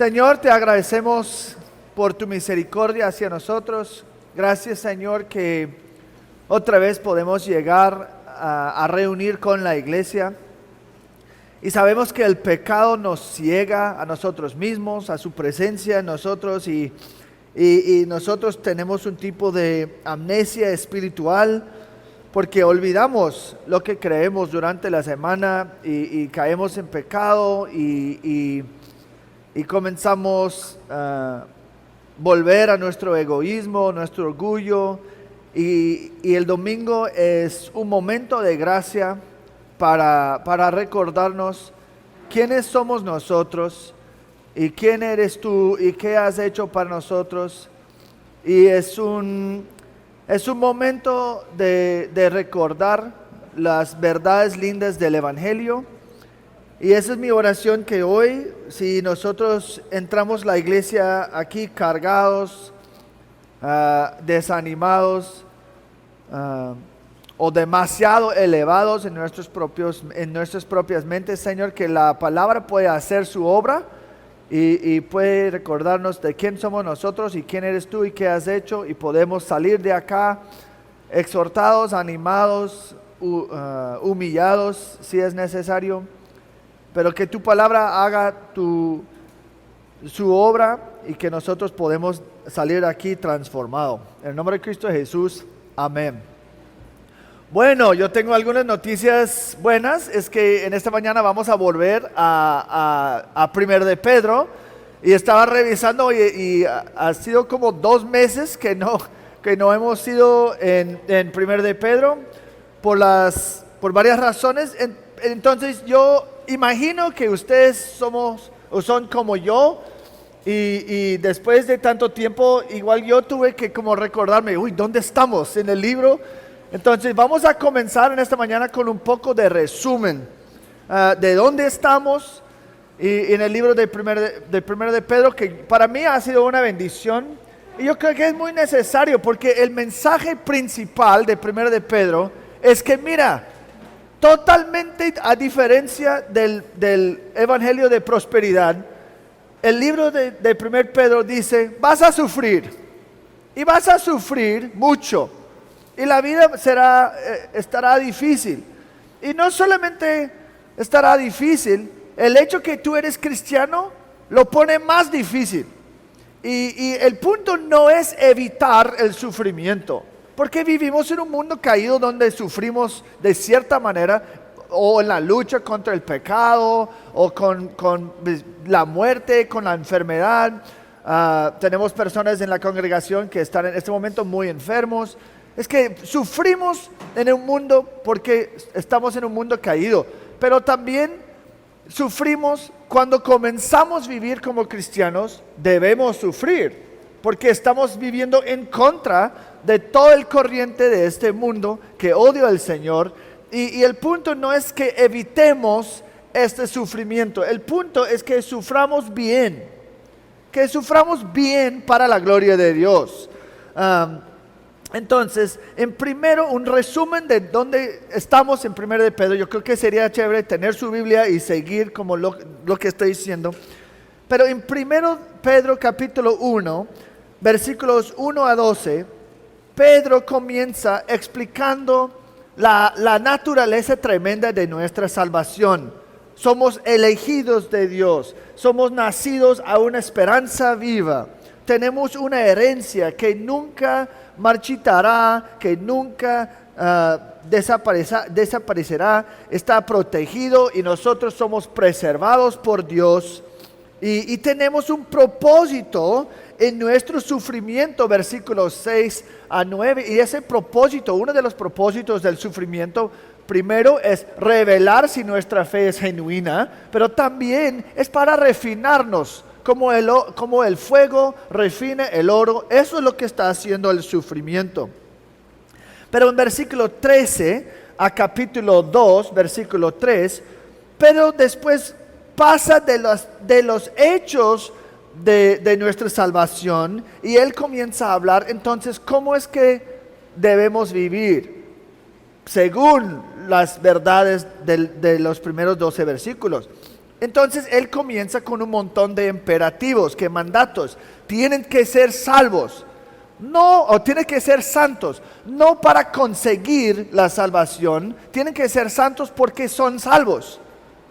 Señor, te agradecemos por tu misericordia hacia nosotros. Gracias, Señor, que otra vez podemos llegar a reunir con la iglesia. Y sabemos que el pecado nos ciega a nosotros mismos, a su presencia en nosotros y nosotros tenemos un tipo de amnesia espiritual porque olvidamos lo que creemos durante la semana y caemos en pecado y comenzamos a volver a nuestro egoísmo, nuestro orgullo y el domingo es un momento de gracia para recordarnos quiénes somos nosotros y quién eres tú y qué has hecho para nosotros. Y es un momento de recordar las verdades lindas del Evangelio. Y esa es mi oración, que hoy, si nosotros entramos a la iglesia aquí cargados, desanimados, o demasiado elevados en nuestras propias mentes, Señor, que la palabra pueda hacer su obra y puede recordarnos de quién somos nosotros y quién eres tú y qué has hecho, y podemos salir de acá exhortados, animados, humillados si es necesario, pero que tu palabra haga su obra y que nosotros podemos salir de aquí transformados. En el nombre de Cristo Jesús, amén. Bueno, yo tengo algunas noticias buenas. Es que en esta mañana vamos a volver a 1 de Pedro. Y estaba revisando y ha sido como 2 meses que no hemos ido en 1 de Pedro por varias razones. Entonces yo imagino que ustedes son como yo. Y después de tanto tiempo, igual yo tuve que como recordarme, ¿dónde estamos en el libro? Entonces vamos a comenzar en esta mañana con un poco de resumen de dónde estamos y en el libro de 1 de Pedro, que para mí ha sido una bendición y yo creo que es muy necesario, porque el mensaje principal de 1 de Pedro es que, mira, totalmente a diferencia del evangelio de prosperidad, el libro de 1 Pedro dice: vas a sufrir y vas a sufrir mucho. Y la vida estará difícil. Y no solamente estará difícil, el hecho que tú eres cristiano lo pone más difícil. Y el punto no es evitar el sufrimiento, porque vivimos en un mundo caído donde sufrimos de cierta manera, o en la lucha contra el pecado, o con la muerte, con la enfermedad. Tenemos personas en la congregación que están en este momento muy enfermos. Es que sufrimos en un mundo porque estamos en un mundo caído, pero también sufrimos cuando comenzamos a vivir como cristianos. Debemos sufrir porque estamos viviendo en contra de todo el corriente de este mundo que odia al Señor, y el punto no es que evitemos este sufrimiento, el punto es que suframos bien para la gloria de Dios. Entonces, en primero, un resumen de dónde estamos en 1 de Pedro. Yo creo que sería chévere tener su Biblia y seguir como lo que estoy diciendo. Pero en 1 Pedro capítulo 1, versículos 1 a 12, Pedro comienza explicando la naturaleza tremenda de nuestra salvación. Somos elegidos de Dios, somos nacidos a una esperanza viva. Tenemos una herencia que nunca marchitará, que nunca desaparecerá, está protegido y nosotros somos preservados por Dios. Y tenemos un propósito en nuestro sufrimiento, versículos 6 a 9. Y ese propósito, uno de los propósitos del sufrimiento, primero es revelar si nuestra fe es genuina, pero también es para refinarnos. Como el fuego refina el oro, eso es lo que está haciendo el sufrimiento. Pero en versículo 13 a capítulo 2, versículo 3, pero después pasa de los hechos de nuestra salvación, y él comienza a hablar entonces cómo es que debemos vivir según las verdades de los primeros 12 versículos. Entonces él comienza con un montón de imperativos, que mandatos. Tienen que ser salvos, no, o tienen que ser santos, no para conseguir la salvación, tienen que ser santos porque son salvos.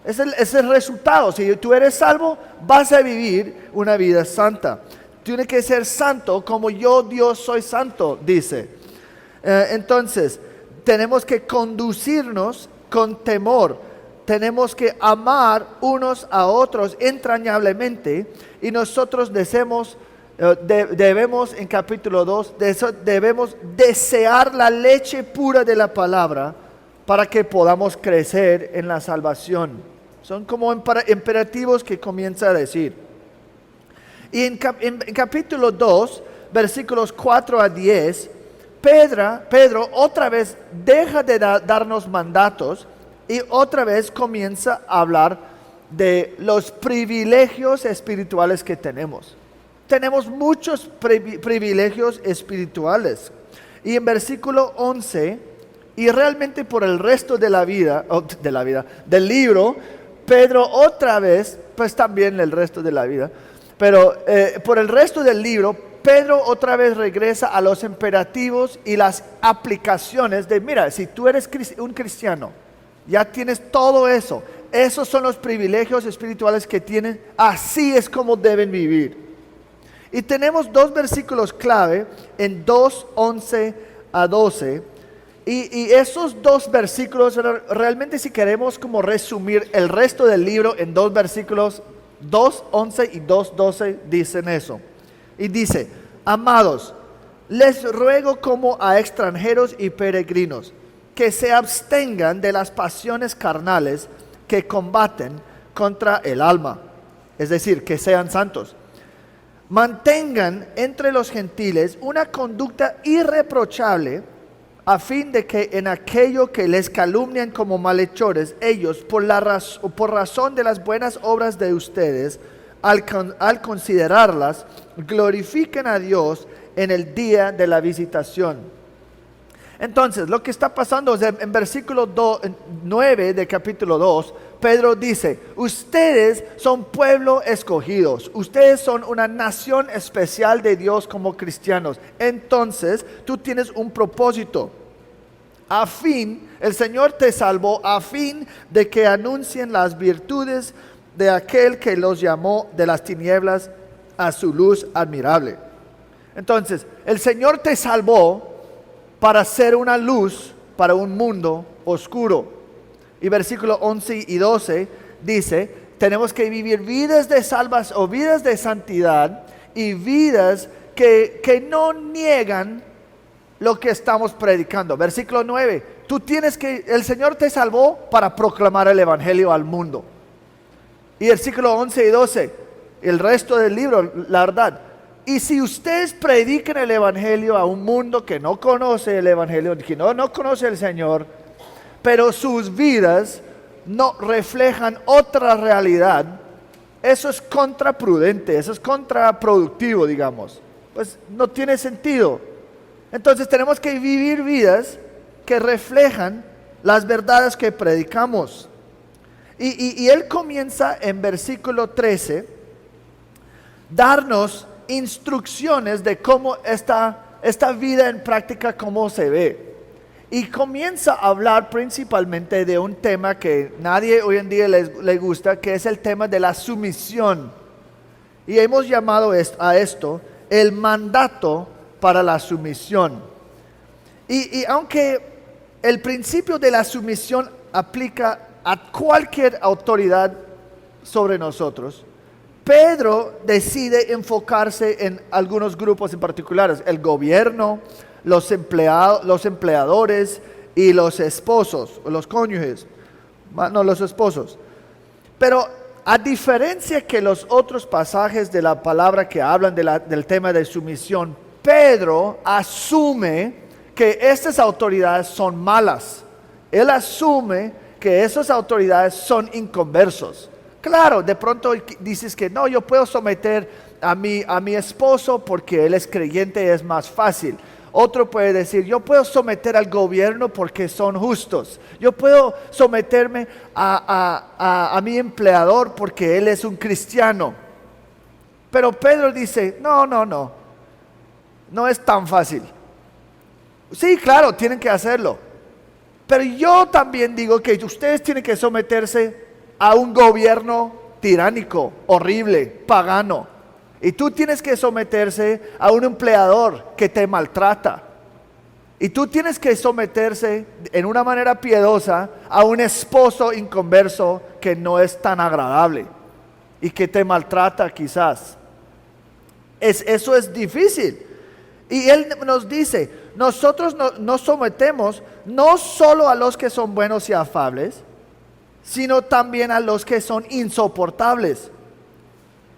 Es el resultado. Si tú eres salvo, vas a vivir una vida santa. Tiene que ser santo como yo, Dios, soy santo, dice. Entonces, tenemos que conducirnos con temor. Tenemos que amar unos a otros entrañablemente. Y nosotros debemos, en capítulo 2, debemos desear la leche pura de la palabra para que podamos crecer en la salvación. Son como imperativos que comienza a decir. Y en capítulo 2, versículos 4 a 10, Pedro otra vez deja de darnos mandatos y otra vez comienza a hablar de los privilegios espirituales que tenemos. Tenemos muchos privilegios espirituales. Y en versículo 11, y realmente por el resto del libro, Pedro otra vez, pues también el resto de la vida, pero por el resto del libro, Pedro otra vez regresa a los imperativos y las aplicaciones de, mira, si tú eres un cristiano, ya tienes todo eso, esos son los privilegios espirituales que tienen, así es como deben vivir. Y tenemos dos versículos clave en 2:11 a 12. Y esos dos versículos, realmente si queremos como resumir el resto del libro en dos versículos, 2:11 y 2:12 dicen eso. Y dice, amados, les ruego como a extranjeros y peregrinos, que se abstengan de las pasiones carnales que combaten contra el alma. Es decir, que sean santos. Mantengan entre los gentiles una conducta irreprochable, a fin de que en aquello que les calumnian como malhechores, ellos, por razón de las buenas obras de ustedes, al considerarlas, glorifiquen a Dios en el día de la visitación. Entonces, lo que está pasando es en versículo 9 de capítulo 2, Pedro dice, ustedes son pueblo escogidos, ustedes son una nación especial de Dios como cristianos. Entonces, tú tienes un propósito. El Señor te salvó a fin de que anuncien las virtudes de aquel que los llamó de las tinieblas a su luz admirable. Entonces, el Señor te salvó para ser una luz para un mundo oscuro. Y versículo 11 y 12 dice, tenemos que vivir vidas de salvación o vidas de santidad y vidas que no niegan lo que estamos predicando. Versículo 9, el Señor te salvó para proclamar el evangelio al mundo. Y versículo 11 y 12, el resto del libro, la verdad. Y si ustedes predican el evangelio a un mundo que no conoce el evangelio, que no conoce el Señor, pero sus vidas no reflejan otra realidad, eso es contraprudente, eso es contraproductivo, digamos. Pues no tiene sentido. Entonces tenemos que vivir vidas que reflejan las verdades que predicamos. Y él comienza en versículo 13, darnos instrucciones de cómo esta vida en práctica, cómo se ve. Y comienza a hablar principalmente de un tema que nadie hoy en día le gusta, que es el tema de la sumisión. Y hemos llamado a esto el mandato para la sumisión. Y aunque el principio de la sumisión aplica a cualquier autoridad sobre nosotros, Pedro decide enfocarse en algunos grupos en particulares: el gobierno, los empleadores y los esposos, o los cónyuges, no los esposos. Pero a diferencia que los otros pasajes de la palabra que hablan del tema de sumisión, Pedro asume que estas autoridades son malas. Él asume que esas autoridades son inconversos. Claro, de pronto dices que no, yo puedo someter a mi esposo porque él es creyente y es más fácil. Otro puede decir, yo puedo someter al gobierno porque son justos. Yo puedo someterme a mi empleador porque él es un cristiano. Pero Pedro dice, no es tan fácil. Sí, claro, tienen que hacerlo. Pero yo también digo que ustedes tienen que someterse a un gobierno tiránico, horrible, pagano. Y tú tienes que someterse a un empleador que te maltrata. Y tú tienes que someterse en una manera piadosa a un esposo inconverso que no es tan agradable y que te maltrata quizás. Eso es difícil. Y él nos dice, nosotros nos sometemos no solo a los que son buenos y afables, sino también a los que son insoportables.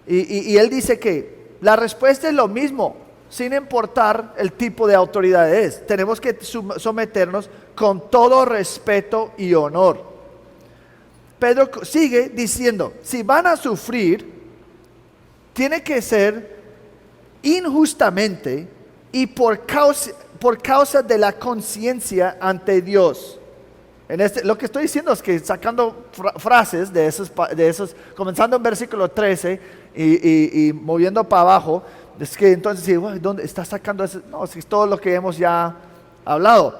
Y él dice que la respuesta es lo mismo, sin importar el tipo de autoridad es. Tenemos que someternos con todo respeto y honor. Pedro sigue diciendo, si van a sufrir, tiene que ser injustamente y por causa de la conciencia ante Dios. Lo que estoy diciendo es que sacando frases de esos, comenzando en versículo 13 y moviendo para abajo, es que entonces, ¿dónde está sacando eso? No, es todo lo que hemos ya hablado.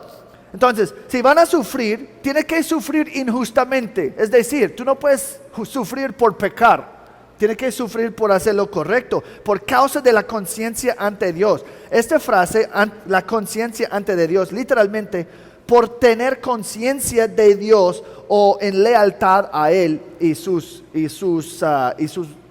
Entonces, si van a sufrir, tiene que sufrir injustamente. Es decir, tú no puedes sufrir por pecar. Tiene que sufrir por hacer lo correcto, por causa de la conciencia ante Dios. Esta frase, la conciencia ante de Dios, literalmente, por tener conciencia de Dios o en lealtad a Él y sus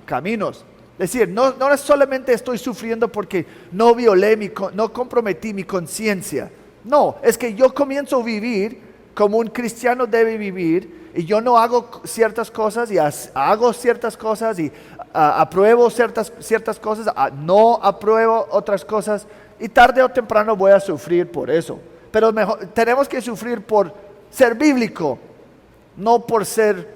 caminos. Es decir, no solamente estoy sufriendo porque no comprometí mi conciencia. No, es que yo comienzo a vivir como un cristiano debe vivir. Y yo no hago ciertas cosas y hago ciertas cosas y apruebo ciertas cosas, no apruebo otras cosas y tarde o temprano voy a sufrir por eso. Pero tenemos que sufrir por ser bíblico, no por ser,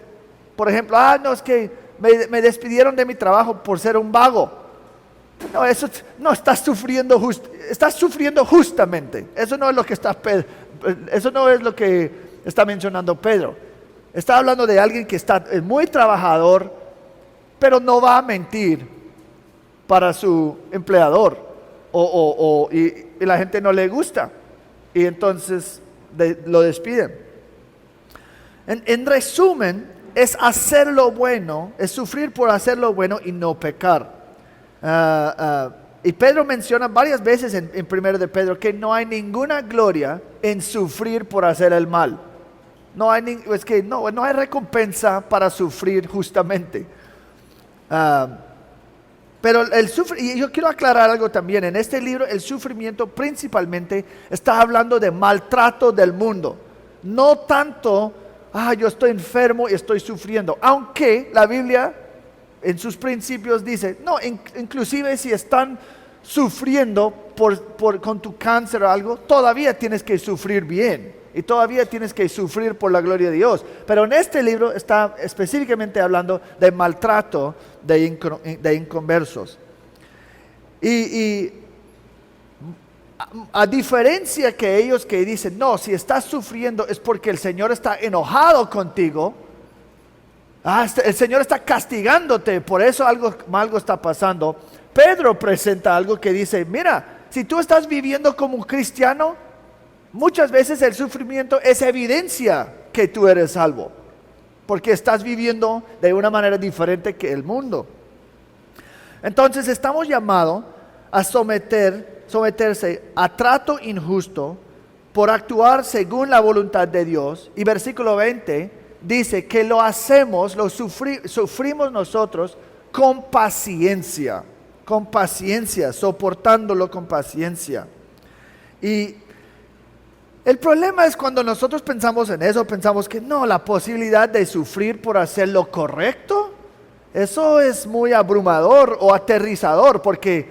por ejemplo, no es que me despidieron de mi trabajo por ser un vago. No, eso no estás sufriendo, estás sufriendo justamente. Eso no es lo que está mencionando Pedro. Está hablando de alguien que está muy trabajador, pero no va a mentir para su empleador y la gente no le gusta y entonces lo despiden. En resumen, es hacer lo bueno, es sufrir por hacer lo bueno y no pecar. Y Pedro menciona varias veces en 1 de Pedro que no hay ninguna gloria en sufrir por hacer el mal. No hay recompensa para sufrir justamente. Pero y yo quiero aclarar algo también. En este libro el sufrimiento principalmente está hablando de maltrato del mundo. No tanto, yo estoy enfermo y estoy sufriendo. Aunque la Biblia en sus principios dice, no, inclusive si están sufriendo con tu cáncer o algo, todavía tienes que sufrir bien. Y todavía tienes que sufrir por la gloria de Dios. Pero en este libro está específicamente hablando de maltrato de inconversos. Y a diferencia que ellos que dicen, no, si estás sufriendo es porque el Señor está enojado contigo. El Señor está castigándote, por eso algo está pasando. Pedro presenta algo que dice, mira, si tú estás viviendo como un cristiano, muchas veces el sufrimiento es evidencia que tú eres salvo, porque estás viviendo de una manera diferente que el mundo. Entonces estamos llamados a someterse a trato injusto por actuar según la voluntad de Dios. Y versículo 20 dice que lo hacemos, sufrimos nosotros con paciencia, soportándolo con paciencia. Y el problema es cuando nosotros pensamos en eso, pensamos que no, la posibilidad de sufrir por hacer lo correcto, eso es muy abrumador o aterrizador, porque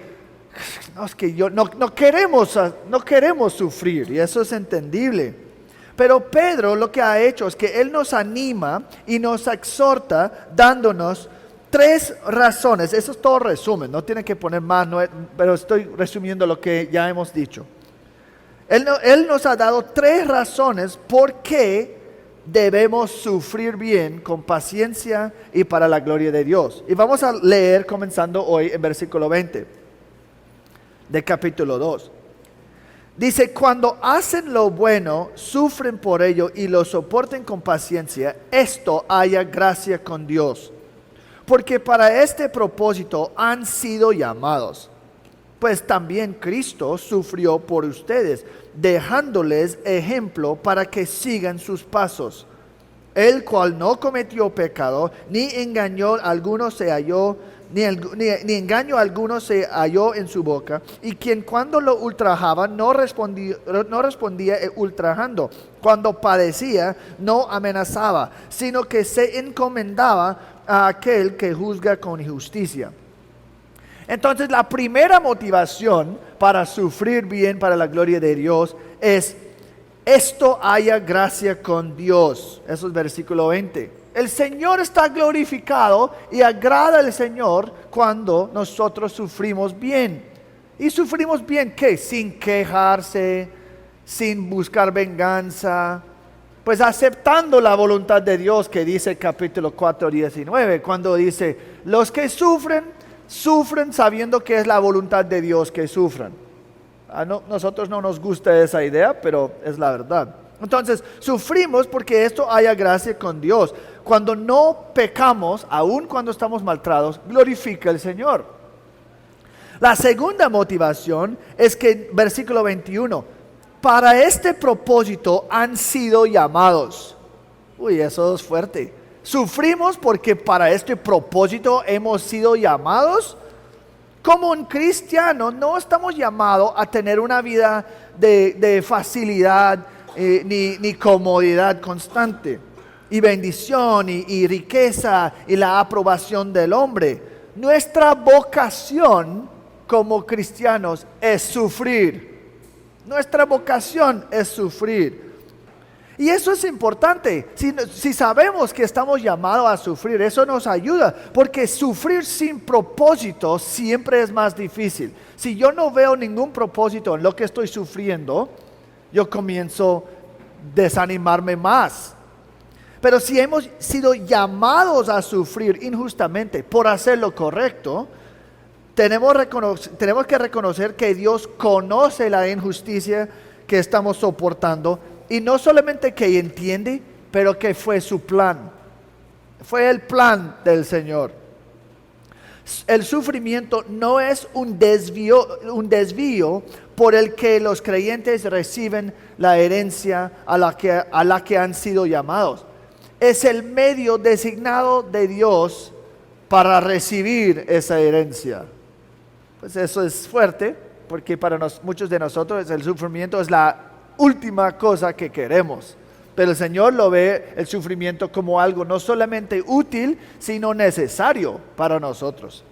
no, es que no queremos sufrir, y eso es entendible. Pero Pedro lo que ha hecho es que él nos anima y nos exhorta dándonos 3 razones. Eso es todo resumen, no tiene que poner más, pero estoy resumiendo lo que ya hemos dicho. Él nos ha dado 3 razones por qué debemos sufrir bien, con paciencia y para la gloria de Dios. Y vamos a leer comenzando hoy en versículo 20 de capítulo 2. Dice, cuando hacen lo bueno, sufren por ello y lo soporten con paciencia, esto haya gracia con Dios. Porque para este propósito han sido llamados. Pues también Cristo sufrió por ustedes, dejándoles ejemplo para que sigan sus pasos. El cual no cometió pecado, ni engañó alguno se halló, ni engaño alguno se halló en su boca, y quien cuando lo ultrajaba no respondía ultrajando. Cuando padecía no amenazaba, sino que se encomendaba a aquel que juzga con justicia. Entonces la primera motivación para sufrir bien para la gloria de Dios es: esto haya gracia con Dios. Eso es versículo 20. El Señor está glorificado y agrada al Señor cuando nosotros sufrimos bien. ¿Y sufrimos bien qué? Sin quejarse, sin buscar venganza, pues aceptando la voluntad de Dios, que dice el capítulo 4, 19, cuando dice, los que sufren sabiendo que es la voluntad de Dios que sufran. Nosotros no nos gusta esa idea, pero es la verdad. Entonces, sufrimos porque esto haya gracia con Dios. Cuando no pecamos, aun cuando estamos maltratados, glorifica al Señor. La segunda motivación es que, versículo 21, para este propósito han sido llamados. Uy, eso es fuerte. Sufrimos porque para este propósito hemos sido llamados. Como un cristiano no estamos llamados a tener una vida de facilidad ni comodidad constante y bendición y riqueza y la aprobación del hombre. Nuestra vocación como cristianos es sufrir. Nuestra vocación es sufrir. Y eso es importante. Si sabemos que estamos llamados a sufrir, eso nos ayuda, porque sufrir sin propósito siempre es más difícil. Si yo no veo ningún propósito en lo que estoy sufriendo, yo comienzo a desanimarme más. Pero si hemos sido llamados a sufrir injustamente por hacer lo correcto, tenemos que reconocer que Dios conoce la injusticia que estamos soportando. Y no solamente que entiende, pero que fue su plan. Fue el plan del Señor. El sufrimiento no es un desvío por el que los creyentes reciben la herencia a la que han sido llamados. Es el medio designado de Dios para recibir esa herencia. Pues eso es fuerte, porque para muchos de nosotros el sufrimiento es la última cosa que queremos, pero el Señor lo ve el sufrimiento como algo no solamente útil, sino necesario para nosotros.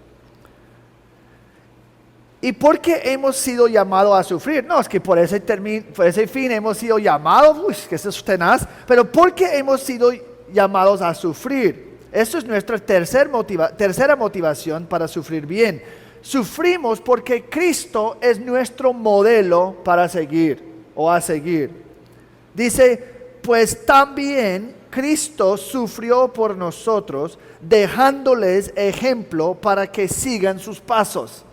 ¿Y por qué hemos sido llamados a sufrir? No, es que por ese fin hemos sido llamados, que eso es tenaz, pero ¿por qué hemos sido llamados a sufrir? Eso es nuestra tercera motivación para sufrir bien. Sufrimos porque Cristo es nuestro modelo para seguir o a seguir. Dice, pues también Cristo sufrió por nosotros, dejándoles ejemplo para que sigan sus pasos.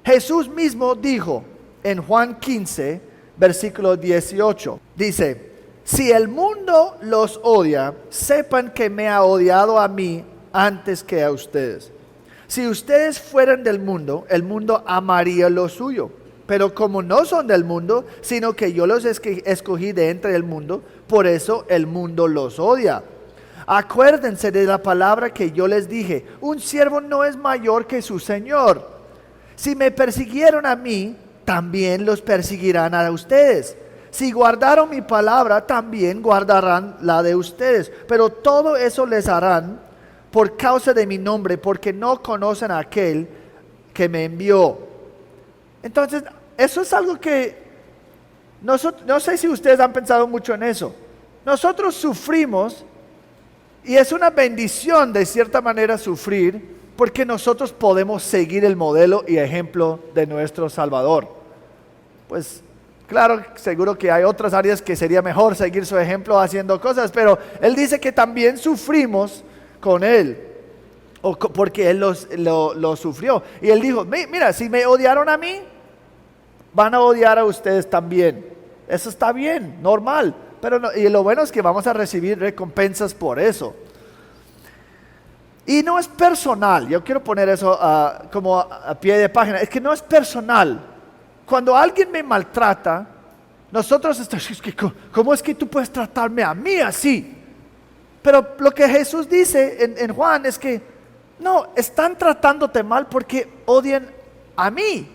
Jesús mismo dijo en Juan 15, versículo 18, dice, si el mundo los odia, sepan que me ha odiado a mí antes que a ustedes. Si ustedes fueran del mundo, el mundo amaría lo suyo. Pero como no son del mundo, sino que yo los escogí de entre el mundo, por eso el mundo los odia. Acuérdense de la palabra que yo les dije, un siervo no es mayor que su Señor. Si me persiguieron a mí, también los perseguirán a ustedes. Si guardaron mi palabra, también guardarán la de ustedes. Pero todo eso les harán por causa de mi nombre, porque no conocen a aquel que me envió. Entonces, eso es algo que no sé si ustedes han pensado mucho en eso. Nosotros sufrimos y es una bendición de cierta manera sufrir porque nosotros podemos seguir el modelo y ejemplo de nuestro Salvador. Pues Claro, seguro que hay otras áreas que sería mejor seguir su ejemplo haciendo cosas, pero él dice que también sufrimos con él, porque él lo sufrió. Y él dijo, mira, si me odiaron a mí, van a odiar a ustedes también. Eso está bien, normal. Pero y lo bueno es que vamos a recibir recompensas por eso. Y no es personal, yo quiero poner eso como a pie de página, es que no es personal. Cuando alguien me maltrata, nosotros estamos, ¿cómo es que tú puedes tratarme a mí así? Pero lo que Jesús dice en Juan es que, no, están tratándote mal porque odian a mí.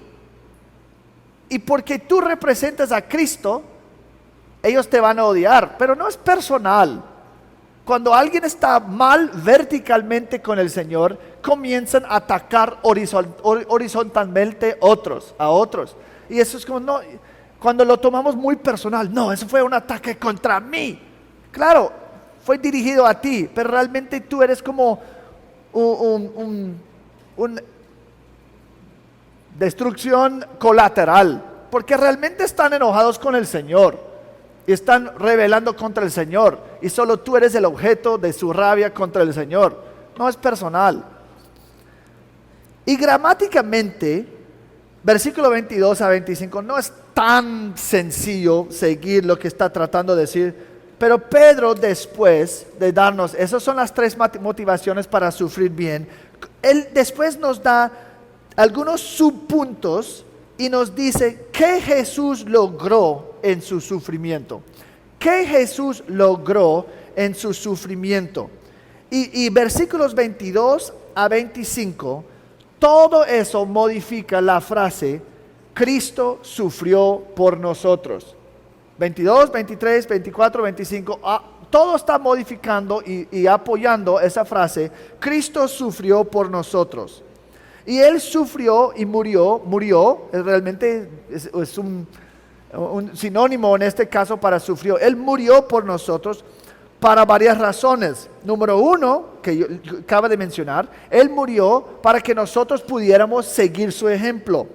Y porque tú representas a Cristo, ellos te van a odiar, pero no es personal. Cuando alguien está mal verticalmente con el Señor, comienzan a atacar horizontalmente a otros. Y eso es como, no, cuando lo tomamos muy personal, no, eso fue un ataque contra mí. Claro, fue dirigido a ti, pero realmente tú eres como un destrucción colateral, porque realmente están enojados con el Señor. Y están rebelando contra el Señor. Y solo tú eres el objeto de su rabia contra el Señor. No es personal. Y gramáticamente, versículo 22 a 25, no es tan sencillo seguir lo que está tratando de decir. Pero Pedro, después de darnos, esas son las 3 motivaciones para sufrir bien. Él después nos da algunos subpuntos y nos dice qué Jesús logró en su sufrimiento. ¿Qué Jesús logró en su sufrimiento? Y versículos 22 a 25, todo eso modifica la frase, Cristo sufrió por nosotros. 22, 23, 24, 25, todo está modificando y apoyando esa frase, Cristo sufrió por nosotros. Y Él sufrió y murió, realmente es un sinónimo en este caso para sufrió. Él murió por nosotros para varias razones. Número 1, que yo acabo de mencionar, Él murió para que nosotros pudiéramos seguir su ejemplo.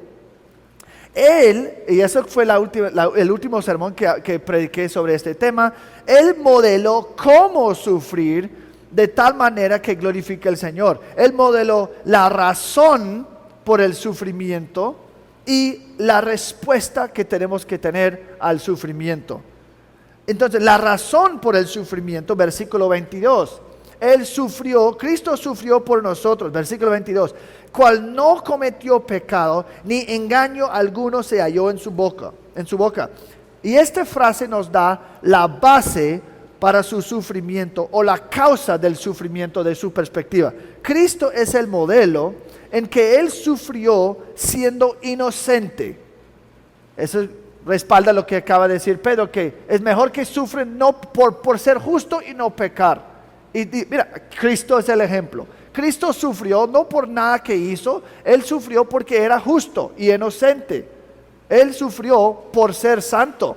Él, y eso fue el último sermón que prediqué sobre este tema, Él modeló cómo sufrir de tal manera que glorifique al Señor. Él modeló la razón por el sufrimiento y la respuesta que tenemos que tener al sufrimiento. Entonces, la razón por el sufrimiento, versículo 22. Cristo sufrió por nosotros, versículo 22. Cual no cometió pecado, ni engaño alguno se halló en su boca. Y esta frase nos da la base para su sufrimiento o la causa del sufrimiento de su perspectiva. Cristo es el modelo en que Él sufrió siendo inocente. Eso respalda lo que acaba de decir Pedro, que es mejor que sufren no por ser justo y no pecar. Y mira, Cristo es el ejemplo. Cristo sufrió no por nada que hizo, Él sufrió porque era justo y inocente. Él sufrió por ser santo.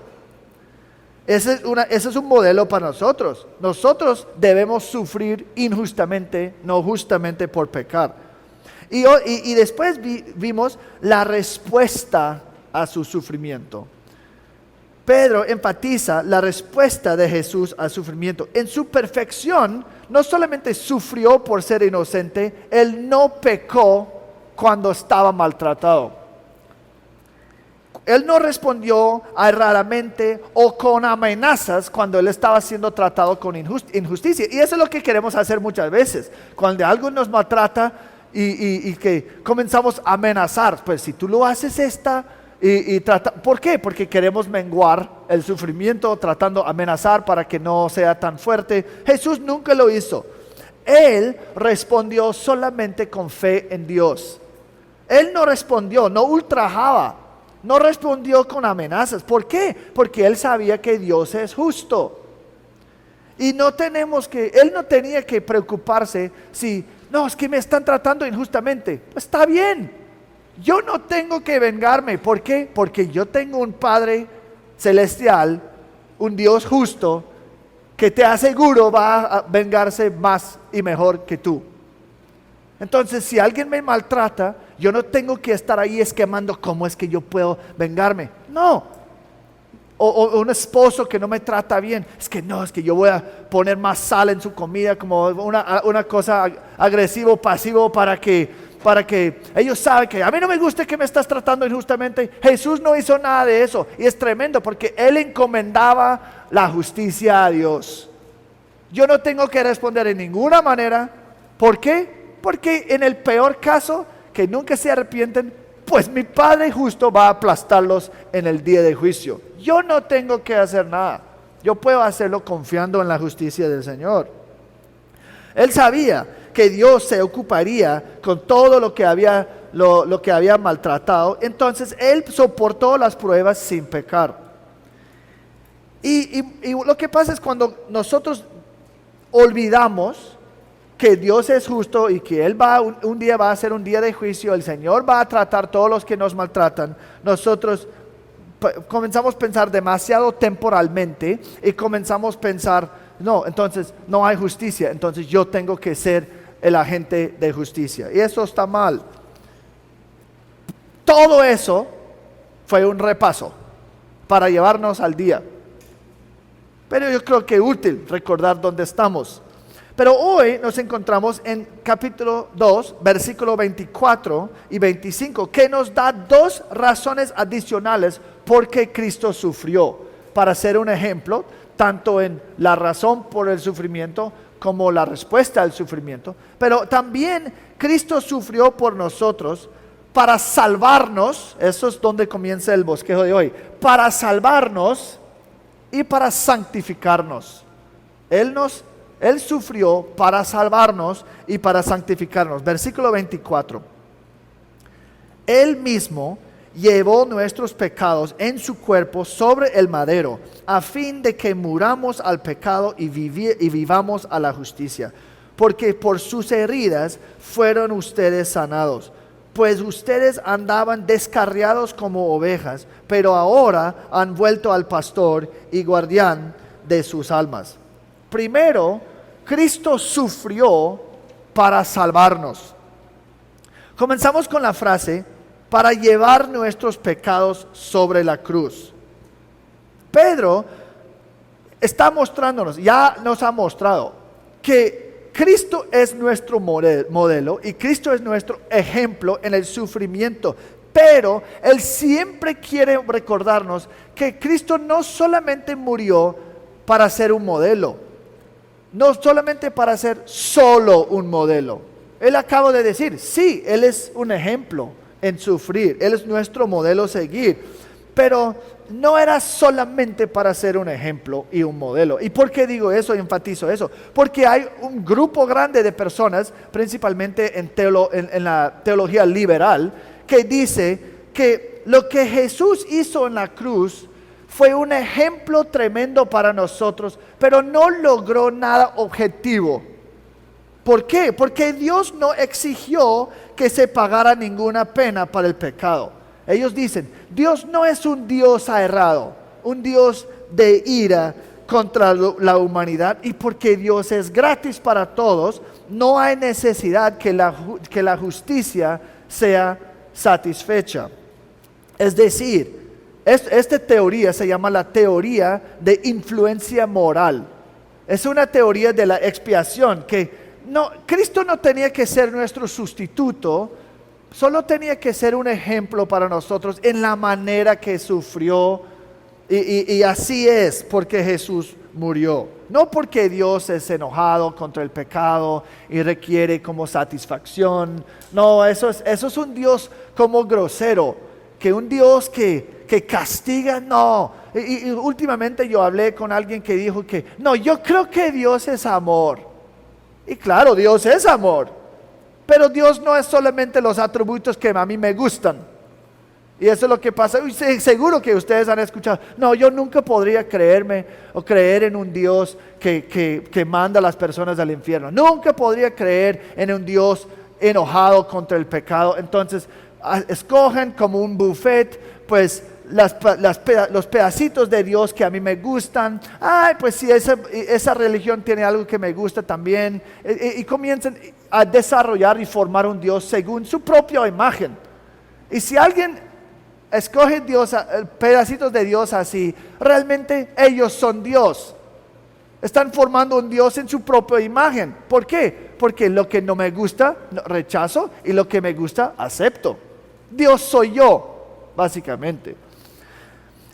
Ese es un modelo para nosotros. Nosotros debemos sufrir injustamente, no justamente por pecar. Y después vimos la respuesta a su sufrimiento. Pedro enfatiza la respuesta de Jesús al sufrimiento. En su perfección, no solamente sufrió por ser inocente, Él no pecó cuando estaba maltratado. Él no respondió erradamente o con amenazas cuando Él estaba siendo tratado con injusticia. Y eso es lo que queremos hacer muchas veces. Cuando alguien nos maltrata y que comenzamos a amenazar, pues si tú lo haces ¿por qué? Porque queremos menguar el sufrimiento tratando de amenazar para que no sea tan fuerte. Jesús nunca lo hizo. Él respondió solamente con fe en Dios. Él no respondió, no ultrajaba, no respondió con amenazas. ¿Por qué? Porque Él sabía que Dios es justo. Y Él no tenía que preocuparse si, no, es que me están tratando injustamente. Pues está bien. Yo no tengo que vengarme. ¿Por qué? Porque yo tengo un Padre celestial, un Dios justo, que te aseguro va a vengarse más y mejor que tú. Entonces, si alguien me maltrata, yo no tengo que estar ahí esquemando cómo es que yo puedo vengarme. No, o un esposo que no me trata bien. Es que yo voy a poner más sal en su comida, como una cosa agresivo, pasivo, para que ellos saben que a mí no me gusta que me estás tratando injustamente. Jesús no hizo nada de eso, y es tremendo porque Él encomendaba la justicia a Dios. Yo no tengo que responder en ninguna manera. ¿Por qué? Porque en el peor caso, que nunca se arrepienten, pues mi Padre justo va a aplastarlos en el día de juicio. Yo no tengo que hacer nada. Yo puedo hacerlo confiando en la justicia del Señor. Él sabía que Dios se ocuparía con todo lo que había maltratado. Entonces Él soportó las pruebas sin pecar. Y lo que pasa es cuando nosotros olvidamos que Dios es justo y que Él un día va a ser un día de juicio, el Señor va a tratar a todos los que nos maltratan, nosotros comenzamos a pensar demasiado temporalmente y comenzamos a pensar, no, entonces no hay justicia, entonces yo tengo que ser el agente de justicia, y eso está mal. Todo eso fue un repaso para llevarnos al día, pero yo creo que es útil recordar dónde estamos. Pero hoy nos encontramos en capítulo 2, versículo 24 y 25, que nos da dos razones adicionales por qué Cristo sufrió, para ser un ejemplo, tanto en la razón por el sufrimiento como la respuesta al sufrimiento. Pero también Cristo sufrió por nosotros para salvarnos, eso es donde comienza el bosquejo de hoy, para salvarnos y para santificarnos. Él sufrió para salvarnos y para santificarnos. Versículo 24. Él mismo llevó nuestros pecados en su cuerpo sobre el madero, a fin de que muramos al pecado y vivamos a la justicia. Porque por sus heridas fueron ustedes sanados. Pues ustedes andaban descarriados como ovejas, pero ahora han vuelto al pastor y guardián de sus almas. Primero, Cristo sufrió para salvarnos. Comenzamos con la frase, para llevar nuestros pecados sobre la cruz. Pedro está mostrándonos, ya nos ha mostrado, que Cristo es nuestro modelo y Cristo es nuestro ejemplo en el sufrimiento. Pero Él siempre quiere recordarnos que Cristo no solamente murió para ser un modelo, no solamente para ser solo un modelo. Él acaba de decir, sí, Él es un ejemplo en sufrir, Él es nuestro modelo a seguir, pero no era solamente para ser un ejemplo y un modelo. ¿Y por qué digo eso y enfatizo eso? Porque hay un grupo grande de personas, principalmente en la teología liberal, que dice que lo que Jesús hizo en la cruz fue un ejemplo tremendo para nosotros, pero no logró nada objetivo. ¿Por qué? Porque Dios no exigió que se pagara ninguna pena para el pecado. Ellos dicen, Dios no es un Dios airado, un Dios de ira contra la humanidad, y porque Dios es gratis para todos, no hay necesidad que la justicia sea satisfecha. Es decir, esta teoría se llama la teoría de influencia moral. Es una teoría de la expiación, que Cristo no tenía que ser nuestro sustituto, solo tenía que ser un ejemplo para nosotros en la manera que sufrió, y así es porque Jesús murió. No porque Dios es enojado contra el pecado y requiere como satisfacción. No, eso es un Dios como grosero, que un Dios que castiga, no. Y últimamente yo hablé con alguien que dijo que, no, yo creo que Dios es amor. Y claro, Dios es amor, pero Dios no es solamente los atributos que a mí me gustan. Y eso es lo que pasa. Seguro que ustedes han escuchado, no, yo nunca podría creer en un Dios que manda a las personas al infierno. Nunca podría creer en un Dios enojado contra el pecado. Entonces, escogen como un buffet, pues los pedacitos de Dios que a mí me gustan. Ay, pues si esa religión tiene algo que me gusta también. Y comienzan a desarrollar y formar un Dios según su propia imagen. Y si alguien escogen Dios, pedacitos de Dios así, realmente ellos son Dios. Están formando un Dios en su propia imagen. ¿Por qué? Porque lo que no me gusta, rechazo, y lo que me gusta, acepto. Dios soy yo, básicamente.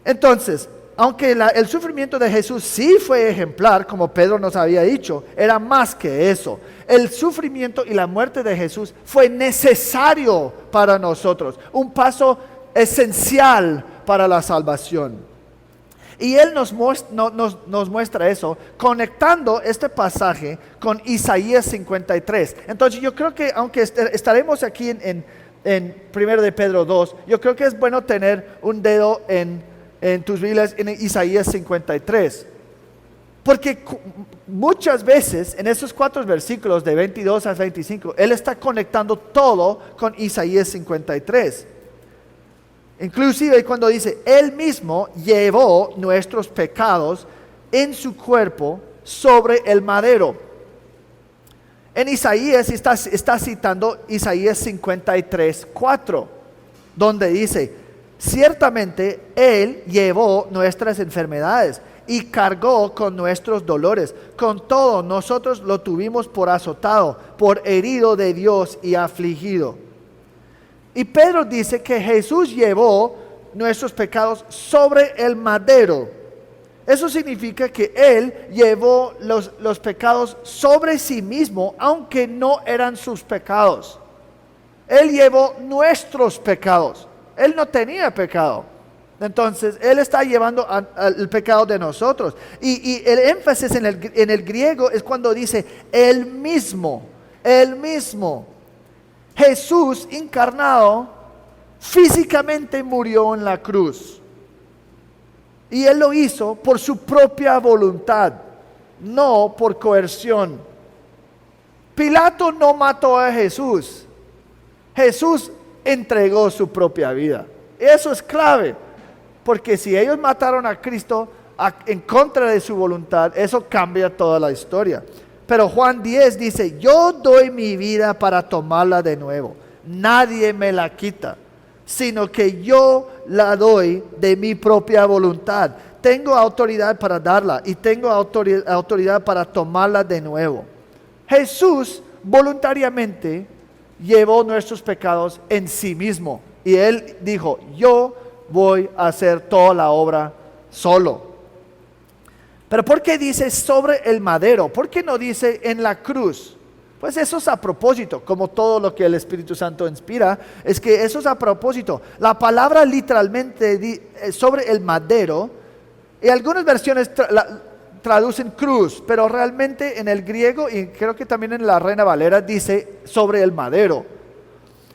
Entonces, aunque el sufrimiento de Jesús sí fue ejemplar, como Pedro nos había dicho, era más que eso. El sufrimiento y la muerte de Jesús fue necesario para nosotros, un paso esencial para la salvación. Y Él nos muestra eso, conectando este pasaje con Isaías 53. Entonces yo creo que, aunque estaremos aquí en 1 de Pedro 2, yo creo que es bueno tener un dedo en tus Biblias en Isaías 53. Porque muchas veces en esos 4 versículos de 22 a 25, Él está conectando todo con Isaías 53. Inclusive cuando dice, Él mismo llevó nuestros pecados en su cuerpo sobre el madero. En Isaías está citando Isaías 53, 4, donde dice, ciertamente Él llevó nuestras enfermedades y cargó con nuestros dolores. Con todo, nosotros lo tuvimos por azotado, por herido de Dios y afligido. Y Pedro dice que Jesús llevó nuestros pecados sobre el madero. Eso significa que Él llevó los pecados sobre sí mismo, aunque no eran sus pecados. Él llevó nuestros pecados. Él no tenía pecado. Entonces, Él está llevando el pecado de nosotros. Y el énfasis en el griego es cuando dice, Él mismo. Jesús encarnado físicamente murió en la cruz. Y Él lo hizo por su propia voluntad, no por coerción. Pilato no mató a Jesús. Jesús entregó su propia vida. Eso es clave, porque si ellos mataron a Cristo en contra de su voluntad, eso cambia toda la historia. Pero Juan 10 dice, yo doy mi vida para tomarla de nuevo. Nadie me la quita, sino que yo la doy de mi propia voluntad. Tengo autoridad para darla y tengo autoridad para tomarla de nuevo. Jesús voluntariamente llevó nuestros pecados en sí mismo. Y Él dijo, yo voy a hacer toda la obra solo. Pero ¿por qué dice sobre el madero? ¿Por qué no dice en la cruz? Pues eso es a propósito, como todo lo que el Espíritu Santo inspira, es que eso es a propósito. La palabra literalmente sobre el madero, y algunas versiones traducen cruz, pero realmente en el griego, y creo que también en la Reina Valera, dice sobre el madero.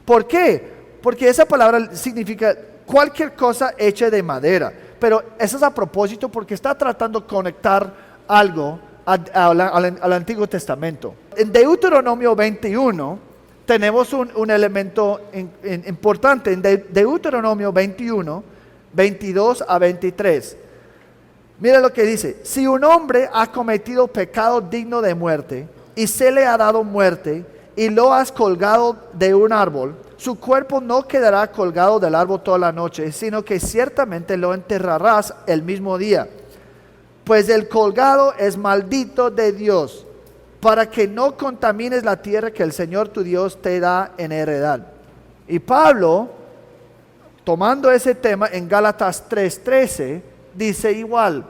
¿Por qué? Porque esa palabra significa cualquier cosa hecha de madera. Pero eso es a propósito porque está tratando de conectar algo al Antiguo Testamento. En Deuteronomio 21 tenemos un elemento importante. En Deuteronomio 21, 22 a 23. Mira lo que dice. Si un hombre ha cometido pecado digno de muerte y se le ha dado muerte y lo has colgado de un árbol, su cuerpo no quedará colgado del árbol toda la noche, sino que ciertamente lo enterrarás el mismo día. Pues el colgado es maldito de Dios, para que no contamines la tierra que el Señor tu Dios te da en heredad. Y Pablo, tomando ese tema en Gálatas 3:13, dice igual,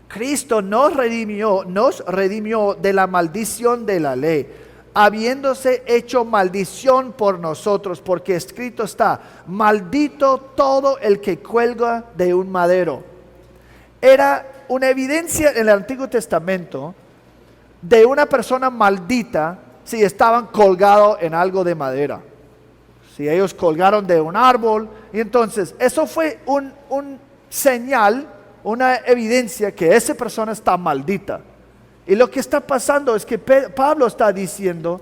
Cristo nos redimió de la maldición de la ley, habiéndose hecho maldición por nosotros, porque escrito está, maldito todo el que cuelga de un madero. Era una evidencia en el Antiguo Testamento de una persona maldita si estaban colgados en algo de madera. Si ellos colgaron de un árbol, y entonces eso fue un señal, una evidencia que esa persona está maldita. Y lo que está pasando es que Pablo está diciendo,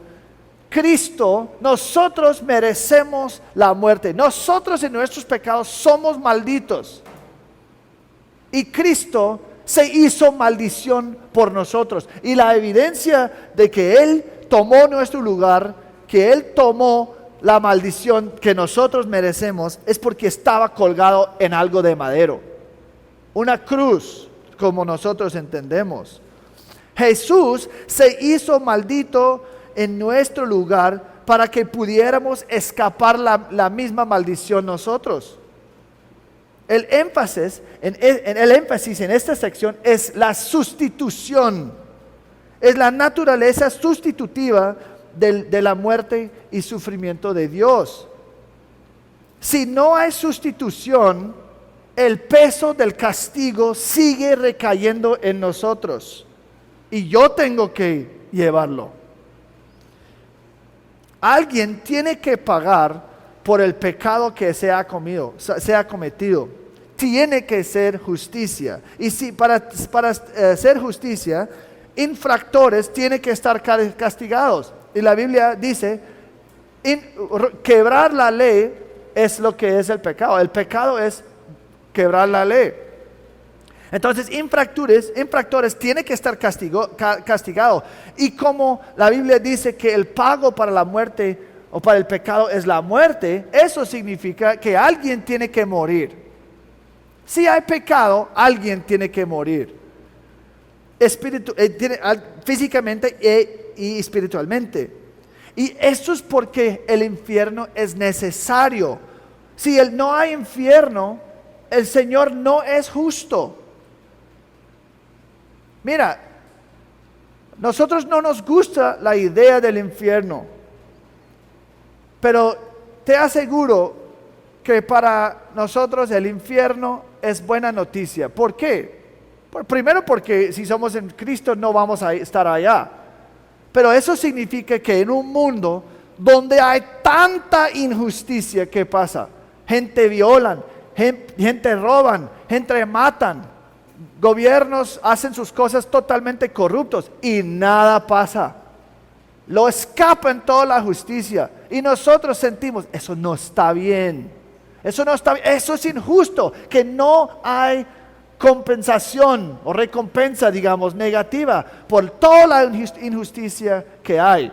Cristo, nosotros merecemos la muerte. Nosotros en nuestros pecados somos malditos. Y Cristo se hizo maldición por nosotros. Y la evidencia de que Él tomó nuestro lugar, que Él tomó la maldición que nosotros merecemos es porque estaba colgado en algo de madero. Una cruz, como nosotros entendemos. Jesús se hizo maldito en nuestro lugar para que pudiéramos escapar la misma maldición nosotros. El énfasis en esta sección es la sustitución. Es la naturaleza sustitutiva de la muerte y sufrimiento de Dios. Si no hay sustitución, el peso del castigo sigue recayendo en nosotros. Y yo tengo que llevarlo. Alguien tiene que pagar por el pecado que se ha cometido. Tiene que ser justicia. Y si para hacer justicia, infractores tienen que estar castigados. Y la Biblia dice, quebrar la ley es lo que es el pecado. El pecado es quebrar la ley. Entonces, infractores tienen que estar castigados. Y como la Biblia dice que el pago para la muerte o para el pecado es la muerte, eso significa que alguien tiene que morir. Si hay pecado, alguien tiene que morir. Físicamente y espiritualmente. Y eso es porque el infierno es necesario. Si no hay infierno, el Señor no es justo. Mira, nosotros no nos gusta la idea del infierno, pero te aseguro que para nosotros el infierno es buena noticia. ¿Por qué? Primero porque si somos en Cristo no vamos a estar allá. Pero eso significa que en un mundo donde hay tanta injusticia, ¿qué pasa? Gente violan, gente roban, gente matan. Gobiernos hacen sus cosas totalmente corruptos y nada pasa. Lo escapan toda la justicia. Y nosotros sentimos, eso no está bien. Eso no está bien. Eso es injusto. Que no hay compensación o recompensa, digamos, negativa por toda la injusticia que hay.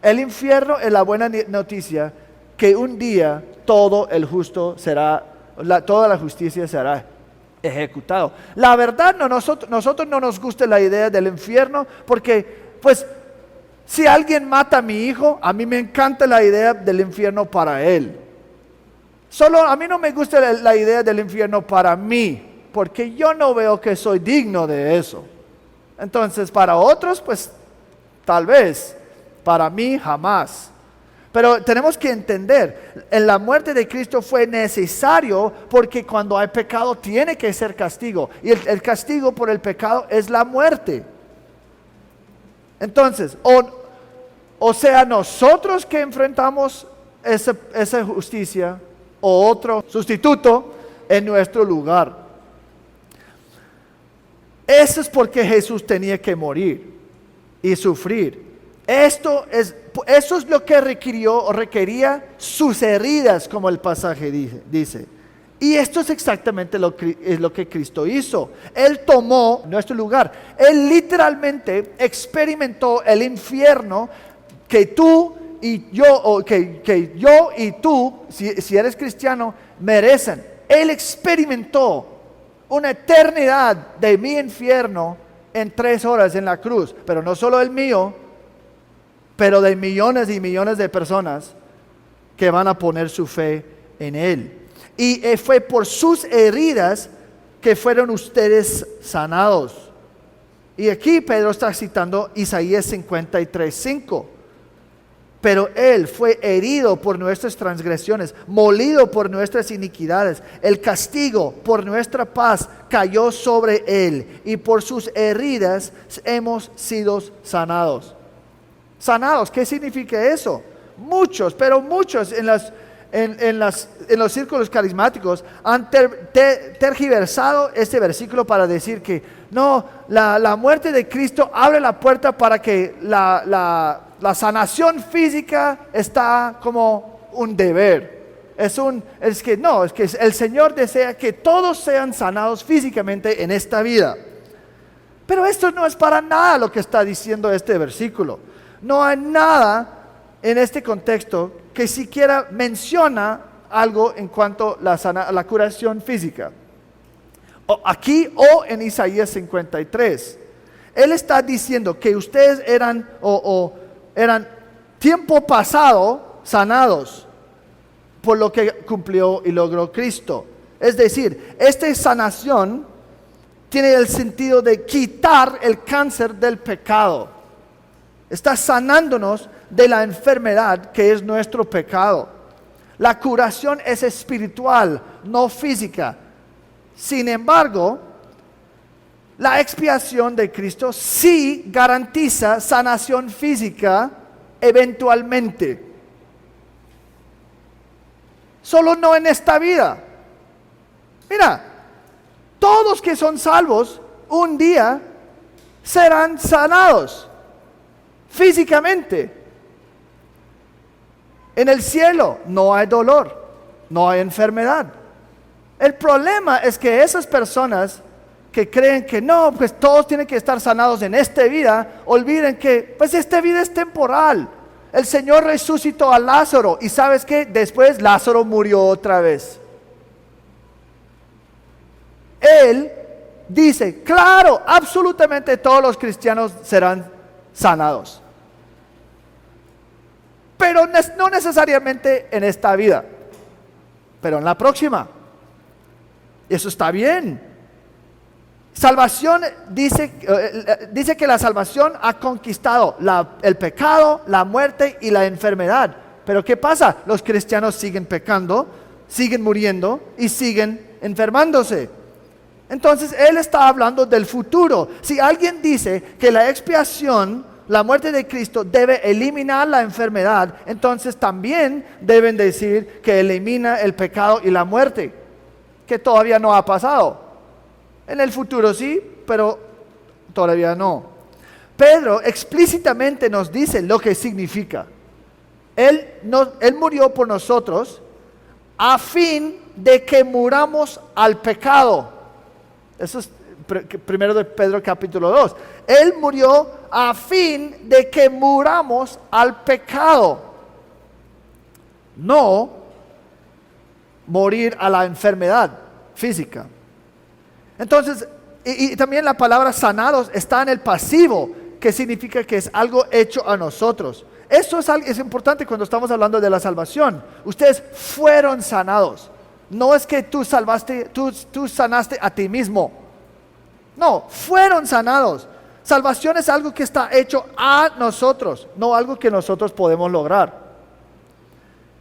El infierno es la buena noticia que un día todo el justo será, toda la justicia será ejecutado. La verdad, nosotros no nos gusta la idea del infierno porque, pues, si alguien mata a mi hijo, a mí me encanta la idea del infierno para él. Solo a mí no me gusta la idea del infierno para mí, porque yo no veo que soy digno de eso. Entonces, para otros, pues, tal vez. Para mí, jamás. Pero tenemos que entender, en la muerte de Cristo fue necesario porque cuando hay pecado tiene que ser castigo. Y el castigo por el pecado es la muerte. Entonces, o sea nosotros que enfrentamos esa justicia o otro sustituto en nuestro lugar. Eso es porque Jesús tenía que morir y sufrir. Eso es lo que requería sus heridas, como el pasaje dice. Y esto es exactamente lo que Cristo hizo. Él tomó nuestro lugar. Él literalmente experimentó el infierno que tú y yo, o que yo y tú, si eres cristiano, merecen. Él experimentó una eternidad de mi infierno en 3 horas en la cruz. Pero no solo el mío, pero de millones y millones de personas que van a poner su fe en Él. Y fue por sus heridas que fueron ustedes sanados. Y aquí Pedro está citando Isaías 53:5. Pero Él fue herido por nuestras transgresiones, molido por nuestras iniquidades. El castigo por nuestra paz cayó sobre Él, y por sus heridas hemos sido sanados. Sanados, ¿qué significa eso? Muchos, pero muchos en los círculos carismáticos han tergiversado este versículo para decir que no, la muerte de Cristo abre la puerta para que la sanación física está como un deber. Es que el Señor desea que todos sean sanados físicamente en esta vida. Pero esto no es para nada lo que está diciendo este versículo. No hay nada en este contexto que siquiera menciona algo en cuanto a la curación física. Aquí o en Isaías 53. Él está diciendo que ustedes eran tiempo pasado sanados por lo que cumplió y logró Cristo. Es decir, esta sanación tiene el sentido de quitar el cáncer del pecado. Está sanándonos de la enfermedad que es nuestro pecado. La curación es espiritual, no física. Sin embargo, la expiación de Cristo sí garantiza sanación física eventualmente. Solo no en esta vida. Mira, todos que son salvos un día serán sanados físicamente. En el cielo no hay dolor, no hay enfermedad. El problema es que esas personas que creen que no, pues todos tienen que estar sanados en esta vida, olviden que pues esta vida es temporal. El Señor resucitó a Lázaro y ¿sabes qué? Después Lázaro murió otra vez. Él dice, claro, absolutamente todos los cristianos serán sanados. Pero no necesariamente en esta vida, pero en la próxima. Eso está bien. Salvación dice que la salvación ha conquistado el pecado, la muerte y la enfermedad. Pero ¿qué pasa? Los cristianos siguen pecando, siguen muriendo y siguen enfermándose. Entonces Él está hablando del futuro. Si alguien dice que la expiación, la muerte de Cristo debe eliminar la enfermedad, entonces también deben decir que elimina el pecado y la muerte, que todavía no ha pasado. En el futuro sí, pero todavía no. Pedro explícitamente nos dice lo que significa. Él murió por nosotros a fin de que muramos al pecado. Eso es primero de Pedro capítulo 2. Él murió a fin de que muramos al pecado. No morir a la enfermedad física. Entonces, y también la palabra sanados está en el pasivo, que significa que es algo hecho a nosotros. Eso es importante cuando estamos hablando de la salvación. Ustedes fueron sanados. No es que tú sanaste a ti mismo. No, fueron sanados. Salvación es algo que está hecho a nosotros, no algo que nosotros podemos lograr.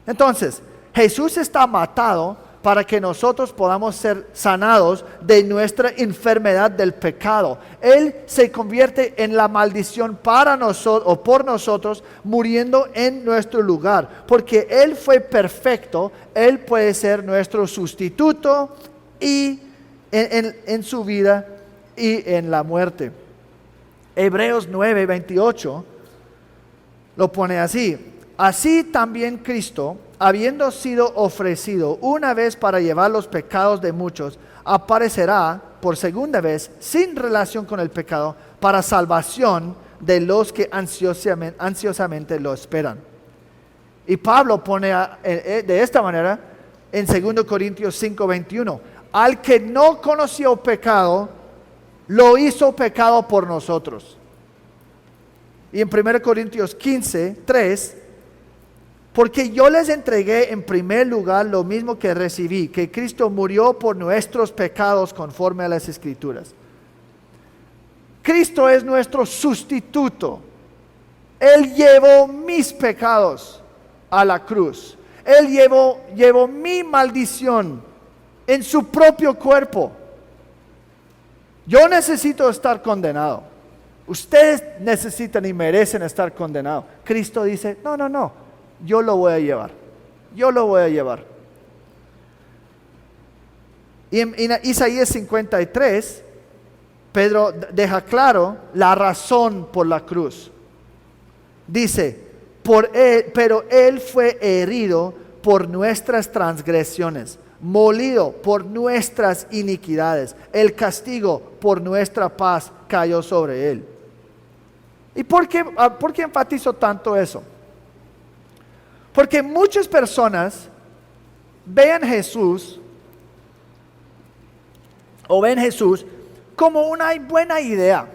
Entonces, Jesús está matado para que nosotros podamos ser sanados de nuestra enfermedad del pecado. Él se convierte en la maldición para nosotros o por nosotros, muriendo en nuestro lugar. Porque Él fue perfecto, Él puede ser nuestro sustituto y en su vida y en la muerte. Hebreos 9:28 lo pone así: así también Cristo, habiendo sido ofrecido una vez para llevar los pecados de muchos, aparecerá por segunda vez sin relación con el pecado para salvación de los que ansiosamente lo esperan. Y Pablo pone de esta manera en 2 Corintios 5:21: al que no conoció pecado, lo hizo pecado por nosotros. Y en 1 Corintios 15:3: porque yo les entregué en primer lugar lo mismo que recibí, que Cristo murió por nuestros pecados conforme a las Escrituras. Cristo es nuestro sustituto. Él llevó mis pecados a la cruz. Él llevó mi maldición en su propio cuerpo. Yo necesito estar condenado. Ustedes necesitan y merecen estar condenados. Cristo dice, no. Yo lo voy a llevar. Y en Isaías 53, Pedro deja claro la razón por la cruz. Dice, pero Él fue herido por nuestras transgresiones, molido por nuestras iniquidades. El castigo por nuestra paz cayó sobre Él. ¿Y por qué enfatizo tanto eso? Porque muchas personas ven Jesús como una buena idea,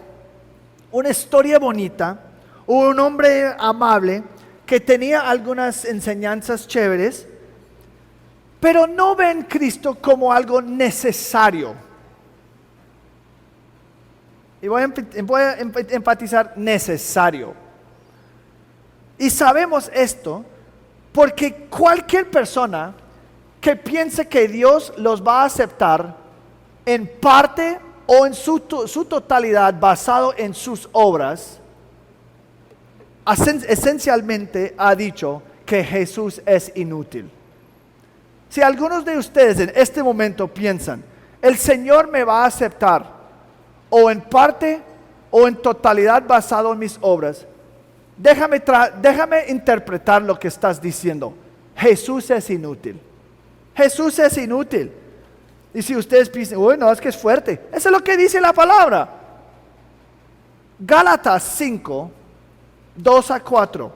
una historia bonita, un hombre amable que tenía algunas enseñanzas chéveres, pero no ven Cristo como algo necesario. Y voy a enfatizar necesario. Y sabemos esto porque cualquier persona que piense que Dios los va a aceptar en parte o en su totalidad basado en sus obras, esencialmente ha dicho que Jesús es inútil. Si algunos de ustedes en este momento piensan, el Señor me va a aceptar o en parte o en totalidad basado en mis obras, déjame interpretar lo que estás diciendo. Jesús es inútil. Jesús es inútil. Y si ustedes piensan, uy, no, es que es fuerte. Eso es lo que dice la palabra. Gálatas 5, 2 a 4.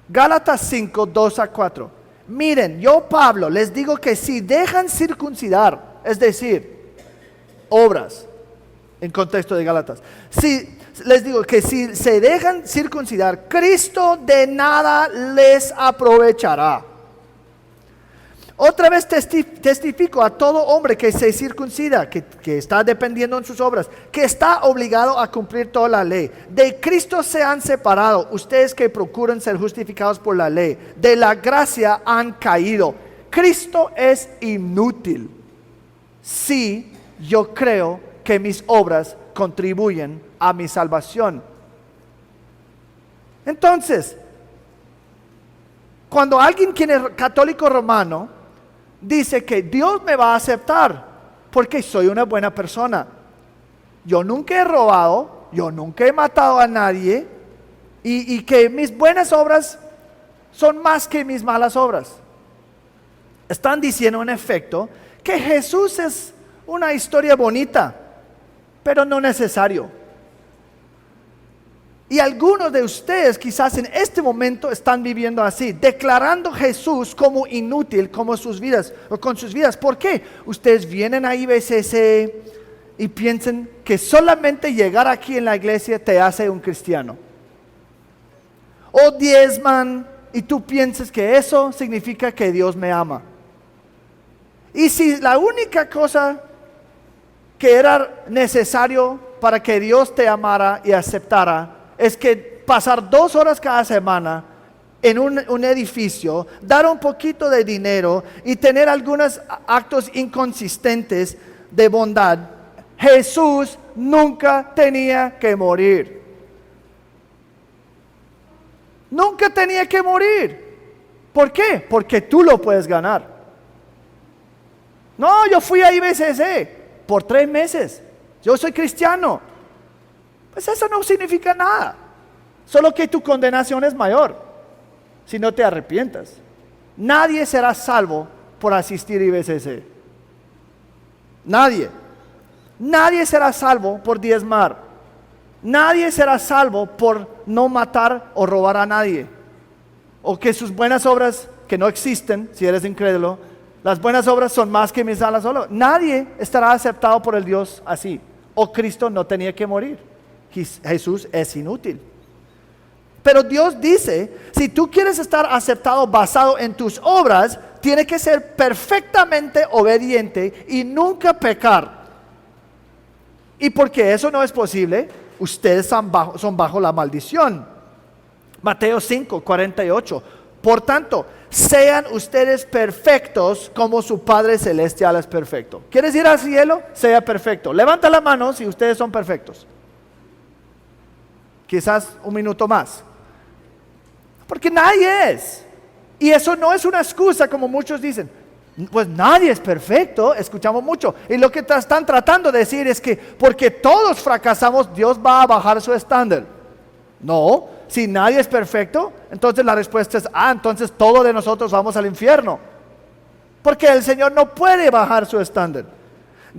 Gálatas 5, 2 a 4. Miren, yo Pablo les digo que si dejan circuncidar, es decir, obras, en contexto de Gálatas, si les digo que si se dejan circuncidar, Cristo de nada les aprovechará. Otra vez testifico a todo hombre que se circuncida, que está dependiendo en sus obras, que está obligado a cumplir toda la ley. De Cristo se han separado, ustedes que procuran ser justificados por la ley. De la gracia han caído. Cristo es inútil. Sí, yo creo que mis obras contribuyen a mi salvación. Entonces, cuando alguien que es católico romano dice que Dios me va a aceptar porque soy una buena persona, yo nunca he robado, yo nunca he matado a nadie, y que mis buenas obras son más que mis malas obras, están diciendo en efecto que Jesús es una historia bonita, pero no necesario. Y algunos de ustedes quizás en este momento están viviendo así, declarando a Jesús como inútil como sus vidas, o con sus vidas. ¿Por qué? Ustedes vienen a IBCC y piensan que solamente llegar aquí en la iglesia te hace un cristiano. O diezman y tú piensas que eso significa que Dios me ama. Y si la única cosa que era necesario para que Dios te amara y aceptara es que pasar 2 horas cada semana en un edificio, dar un poquito de dinero y tener algunos actos inconsistentes de bondad, Jesús nunca tenía que morir. Nunca tenía que morir. ¿Por qué? Porque tú lo puedes ganar. No, yo fui a IBCC por 3 meses. Yo soy cristiano. Pues eso no significa nada. Solo que tu condenación es mayor si no te arrepientas. Nadie será salvo por asistir a IBCC. Nadie. Nadie será salvo por diezmar. Nadie será salvo por no matar o robar a nadie. O que sus buenas obras, que no existen, si eres incrédulo, las buenas obras son más que mis malas obras. Nadie estará aceptado por el Dios así. O Cristo no tenía que morir. Jesús es inútil. Pero Dios dice, si tú quieres estar aceptado basado en tus obras, tiene que ser perfectamente obediente y nunca pecar. Y porque eso no es posible, ustedes son bajo la maldición. Mateo 5, 48. Por tanto, sean ustedes perfectos como su Padre Celestial es perfecto. ¿Quieres ir al cielo? Sea perfecto. Levanta la mano si ustedes son perfectos. Quizás un minuto más. Porque nadie es. Y eso no es una excusa como muchos dicen. Pues nadie es perfecto, escuchamos mucho. Y lo que están tratando de decir es que porque todos fracasamos, Dios va a bajar su estándar. No, si nadie es perfecto, entonces la respuesta es, entonces todos de nosotros vamos al infierno. Porque el Señor no puede bajar su estándar.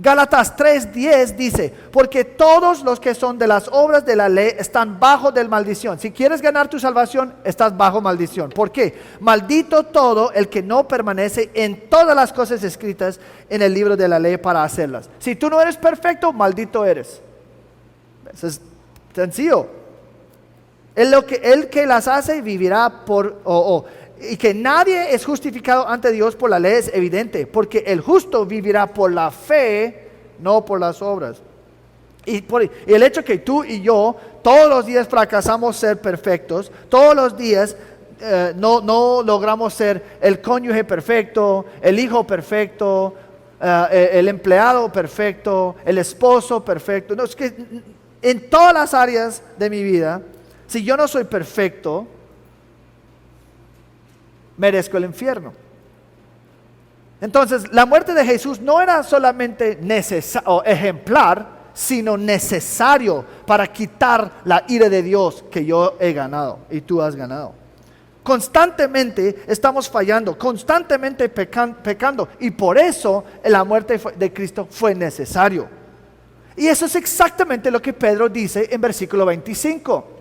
Gálatas 3:10 dice, porque todos los que son de las obras de la ley están bajo de maldición. Si quieres ganar tu salvación, estás bajo maldición. ¿Por qué? Maldito todo el que no permanece en todas las cosas escritas en el libro de la ley para hacerlas. Si tú no eres perfecto, maldito eres. Eso es sencillo. El que las hace vivirá y que nadie es justificado ante Dios por la ley es evidente, porque el justo vivirá por la fe, no por las obras. Y el hecho que tú y yo todos los días fracasamos ser perfectos, todos los días no logramos ser el cónyuge perfecto, el hijo perfecto, el empleado perfecto, el esposo perfecto. No, es que en todas las áreas de mi vida, si yo no soy perfecto, merezco el infierno. Entonces, la muerte de Jesús no era solamente ejemplar, sino necesario para quitar la ira de Dios que yo he ganado y tú has ganado. Constantemente estamos fallando, constantemente pecando, y por eso la muerte de Cristo fue necesario. Y eso es exactamente lo que Pedro dice en versículo 25.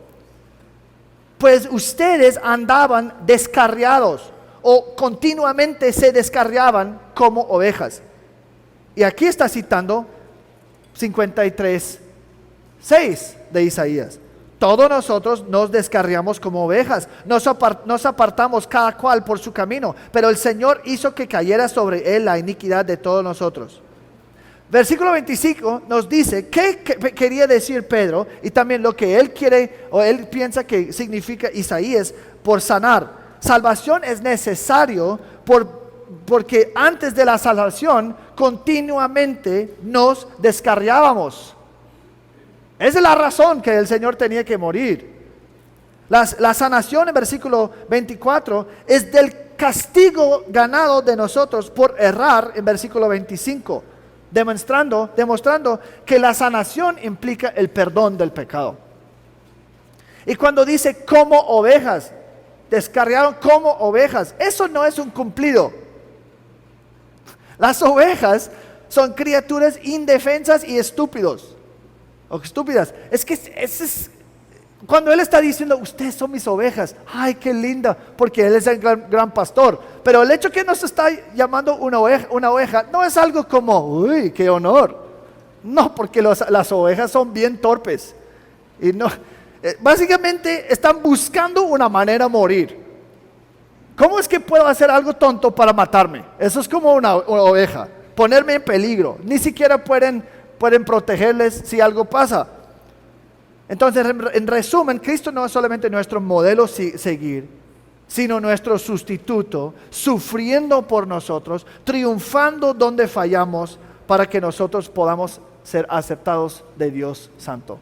Pues ustedes andaban descarriados o continuamente se descarriaban como ovejas. Y aquí está citando 53:6 de Isaías. Todos nosotros nos descarriamos como ovejas, nos apartamos cada cual por su camino, pero el Señor hizo que cayera sobre él la iniquidad de todos nosotros. Versículo 25 nos dice qué quería decir Pedro y también lo que él quiere o él piensa que significa Isaías por sanar. Salvación es necesario porque antes de la salvación continuamente nos descarriábamos. Esa es la razón que el Señor tenía que morir. La sanación en versículo 24 es del castigo ganado de nosotros por errar en versículo 25. Demostrando que la sanación implica el perdón del pecado. Y cuando dice como ovejas, descarriaron como ovejas, eso no es un cumplido. Las ovejas son criaturas indefensas y estúpidas. Es que cuando él está diciendo, ustedes son mis ovejas, ay, qué linda, porque él es el gran pastor. Pero el hecho que nos está llamando una oveja no es algo como, uy, qué honor. No, porque las ovejas son bien torpes. Y no, básicamente están buscando una manera de morir. ¿Cómo es que puedo hacer algo tonto para matarme? Eso es como una oveja, ponerme en peligro. Ni siquiera pueden protegerles si algo pasa. Entonces, en resumen, Cristo no es solamente nuestro modelo seguir, sino nuestro sustituto, sufriendo por nosotros, triunfando donde fallamos, para que nosotros podamos ser aceptados de Dios Santo.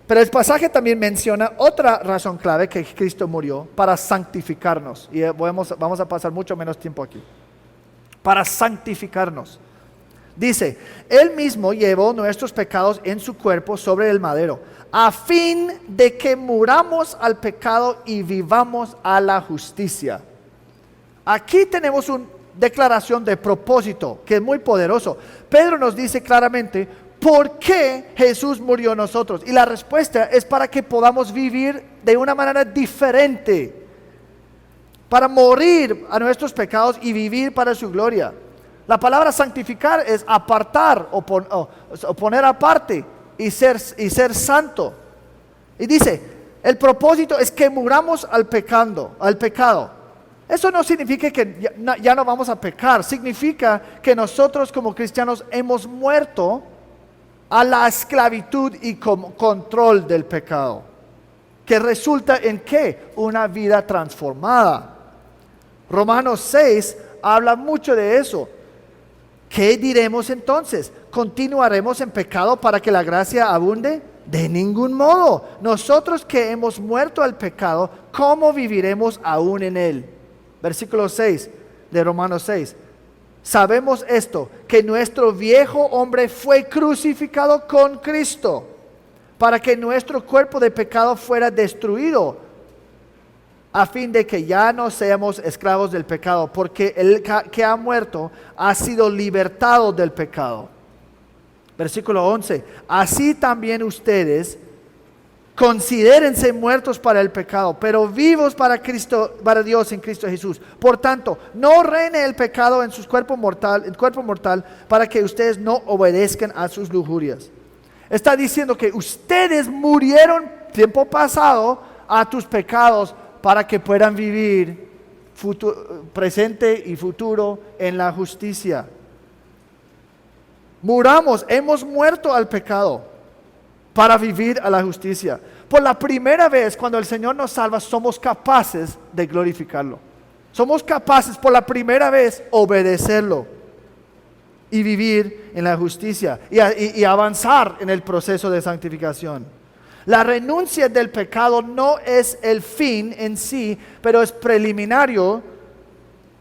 Pero el pasaje también menciona otra razón clave, que Cristo murió para santificarnos. Y vamos a pasar mucho menos tiempo aquí. Para santificarnos. Dice, Él mismo llevó nuestros pecados en su cuerpo sobre el madero, a fin de que muramos al pecado y vivamos a la justicia. Aquí tenemos una declaración de propósito que es muy poderoso. Pedro nos dice claramente, ¿por qué Jesús murió nosotros? Y la respuesta es para que podamos vivir de una manera diferente, para morir a nuestros pecados y vivir para su gloria. La palabra santificar es apartar o poner aparte y ser santo. Y dice, el propósito es que muramos al pecado. Eso no significa que ya no vamos a pecar. Significa que nosotros como cristianos hemos muerto a la esclavitud y control del pecado. Que resulta en ¿qué? Una vida transformada. Romanos 6 habla mucho de eso. ¿Qué diremos entonces? ¿Continuaremos en pecado para que la gracia abunde? De ningún modo. Nosotros que hemos muerto al pecado, ¿cómo viviremos aún en él? Versículo 6 de Romanos 6. Sabemos esto, que nuestro viejo hombre fue crucificado con Cristo, para que nuestro cuerpo de pecado fuera destruido a fin de que ya no seamos esclavos del pecado, porque el que ha muerto ha sido libertado del pecado. Versículo 11, así también ustedes considérense muertos para el pecado, pero vivos para Cristo, para Dios en Cristo Jesús. Por tanto, no reine el pecado en su cuerpo mortal, para que ustedes no obedezcan a sus lujurias. Está diciendo que ustedes murieron tiempo pasado a tus pecados para que puedan vivir presente y futuro en la justicia. Hemos muerto al pecado para vivir a la justicia. Por la primera vez, cuando el Señor nos salva, somos capaces de glorificarlo. Somos capaces por la primera vez obedecerlo y vivir en la justicia y avanzar en el proceso de santificación. La renuncia del pecado no es el fin en sí, pero es preliminario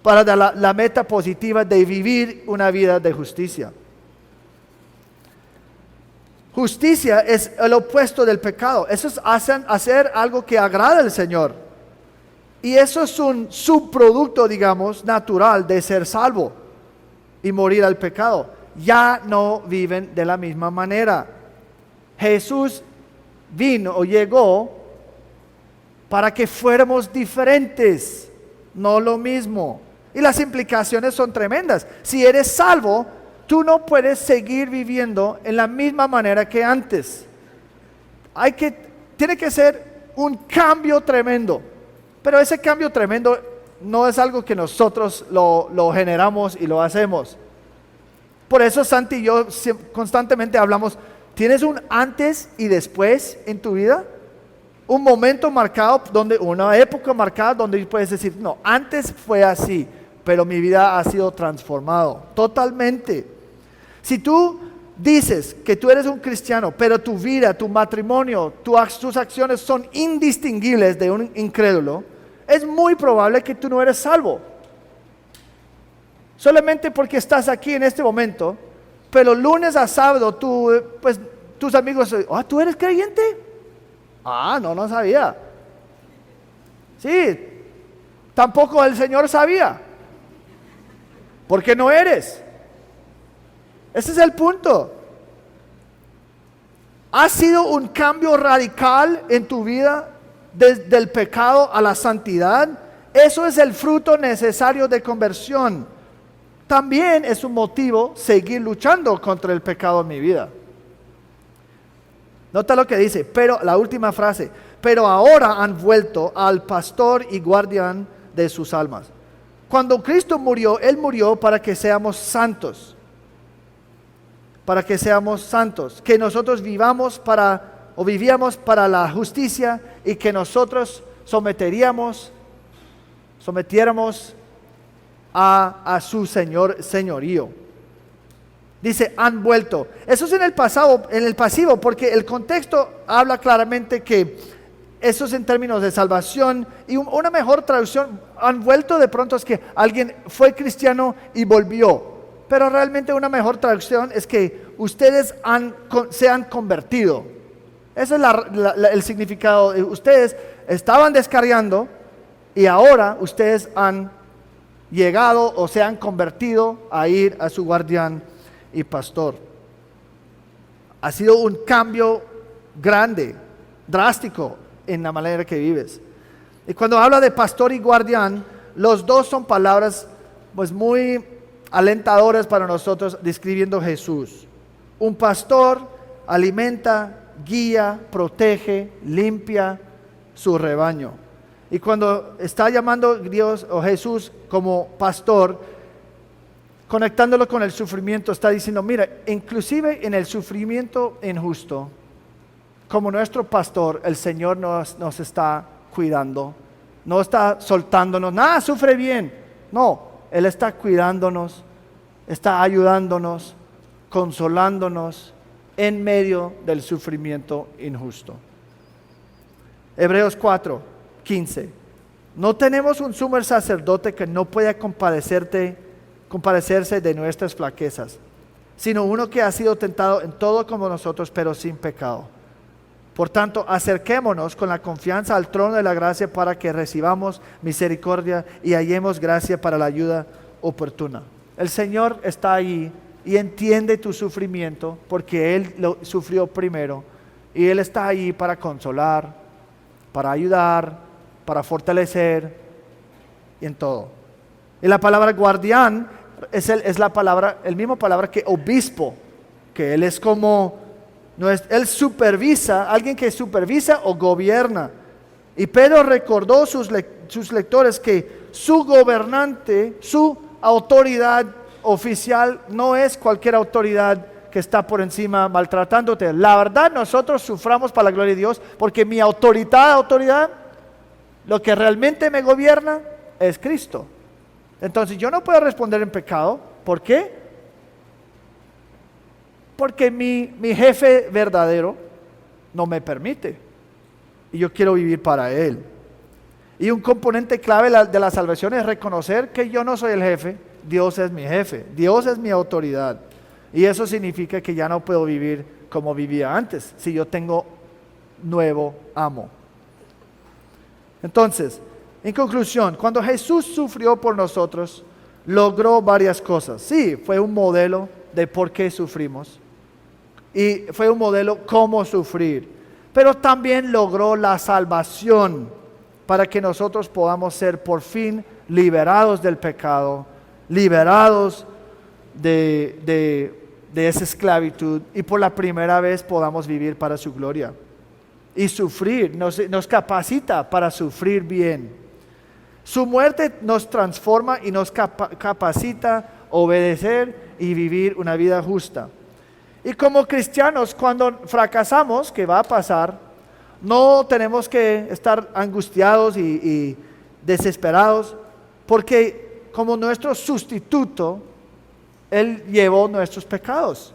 para la meta positiva de vivir una vida de justicia. Justicia es el opuesto del pecado. Eso es hacer algo que agrada al Señor. Y eso es un subproducto, digamos, natural de ser salvo y morir al pecado. Ya no viven de la misma manera. Jesús vino o llegó para que fuéramos diferentes, no lo mismo. Y las implicaciones son tremendas. Si eres salvo, tú no puedes seguir viviendo en la misma manera que antes. Tiene que ser un cambio tremendo. Pero ese cambio tremendo no es algo que nosotros lo generamos y lo hacemos. Por eso Santi y yo constantemente hablamos, ¿tienes un antes y después en tu vida? Un momento marcado, una época marcada donde puedes decir, no, antes fue así, pero mi vida ha sido transformado totalmente. Si tú dices que tú eres un cristiano, pero tu vida, tu matrimonio, tus acciones son indistinguibles de un incrédulo, es muy probable que tú no eres salvo. Solamente porque estás aquí en este momento, pero lunes a sábado tus amigos, ¿tú eres creyente? No sabía. Sí, tampoco el Señor sabía. Porque no eres. Ese es el punto. Ha sido un cambio radical en tu vida desde el pecado a la santidad. Eso es el fruto necesario de conversión. También es un motivo seguir luchando contra el pecado en mi vida. Nota lo que dice, pero la última frase, pero ahora han vuelto al pastor y guardián de sus almas. Cuando Cristo murió, Él murió para que seamos santos. Para que seamos santos, que nosotros vivíamos para la justicia y que nosotros sometiéramos a su señorío. Dice, han vuelto. Eso es en el pasado, en el pasivo, porque el contexto habla claramente que eso es en términos de salvación. Y una mejor traducción, han vuelto de pronto es que alguien fue cristiano y volvió. Pero realmente una mejor traducción es que ustedes se han convertido. Ese es el significado. Ustedes estaban descarriando y ahora ustedes han llegado o se han convertido a ir a su guardián y pastor. Ha sido un cambio grande, drástico en la manera que vives. Y cuando habla de pastor y guardián, los dos son palabras pues muy alentadoras para nosotros describiendo a Jesús. Un pastor alimenta, guía, protege, limpia su rebaño. Y cuando está llamando Dios o Jesús como pastor, conectándolo con el sufrimiento, está diciendo, mira, inclusive en el sufrimiento injusto, como nuestro pastor, el Señor nos está cuidando, no está soltándonos, nada, sufre bien. No, Él está cuidándonos, está ayudándonos, consolándonos en medio del sufrimiento injusto. Hebreos 4:15. No tenemos un sumo sacerdote que no pueda compadecerse de nuestras flaquezas, sino uno que ha sido tentado en todo como nosotros, pero sin pecado. Por tanto, acerquémonos con la confianza al trono de la gracia para que recibamos misericordia y hallemos gracia para la ayuda oportuna. El Señor está ahí y entiende tu sufrimiento porque Él lo sufrió primero. Y Él está ahí para consolar, para ayudar, para fortalecer y en todo. Y la palabra guardián es la palabra, el mismo palabra que obispo, que Él es como, Él supervisa, alguien que supervisa o gobierna. Y Pedro recordó a sus lectores que su gobernante, su autoridad oficial no es cualquier autoridad que está por encima maltratándote. La verdad, nosotros suframos para la gloria de Dios porque mi autoridad, lo que realmente me gobierna es Cristo. Entonces yo no puedo responder en pecado. ¿Por qué? Porque mi jefe verdadero no me permite. Y yo quiero vivir para Él. Y un componente clave de la salvación es reconocer que yo no soy el jefe, Dios es mi jefe, Dios es mi autoridad. Y eso significa que ya no puedo vivir como vivía antes, si yo tengo nuevo amo. Entonces, en conclusión, cuando Jesús sufrió por nosotros, logró varias cosas. Sí, fue un modelo de por qué sufrimos. Y fue un modelo cómo sufrir. Pero también logró la salvación para que nosotros podamos ser por fin liberados del pecado, liberados de esa esclavitud y por la primera vez podamos vivir para su gloria. Y sufrir, nos capacita para sufrir bien. Su muerte nos transforma y nos capacita a obedecer y vivir una vida justa. Y como cristianos, cuando fracasamos, que va a pasar, no tenemos que estar angustiados y desesperados, porque como nuestro sustituto, Él llevó nuestros pecados.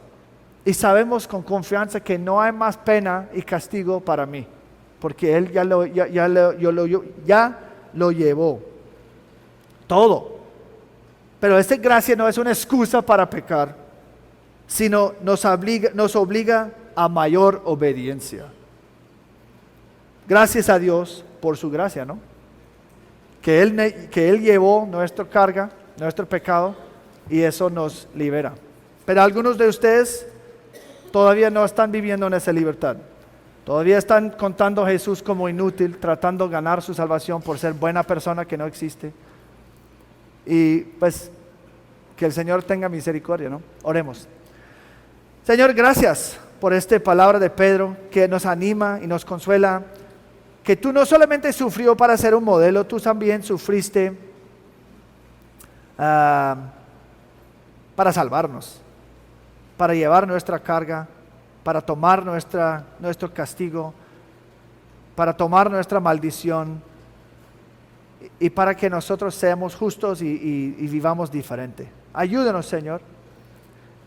Y sabemos con confianza que no hay más pena y castigo para mí, porque Él ya lo llevó. Todo. Pero esta gracia no es una excusa para pecar, sino nos obliga a mayor obediencia. Gracias a Dios por su gracia, ¿no? Que Él llevó nuestra carga, nuestro pecado, y eso nos libera. Pero algunos de ustedes todavía no están viviendo en esa libertad. Todavía están contando a Jesús como inútil, tratando de ganar su salvación por ser buena persona que no existe. Y pues que el Señor tenga misericordia, ¿no? Oremos. Señor, gracias por esta palabra de Pedro que nos anima y nos consuela. Que tú no solamente sufrió para ser un modelo, tú también sufriste para salvarnos, para llevar nuestra carga, para tomar nuestro castigo, para tomar nuestra maldición y para que nosotros seamos justos y vivamos diferente. Ayúdanos, Señor,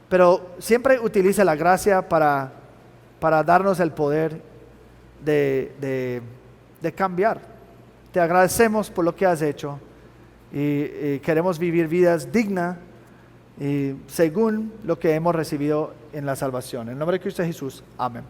pero siempre utiliza la gracia para darnos el poder de cambiar. Te agradecemos por lo que has hecho y queremos vivir vidas dignas y según lo que hemos recibido en la salvación. En el nombre de Cristo Jesús, amén.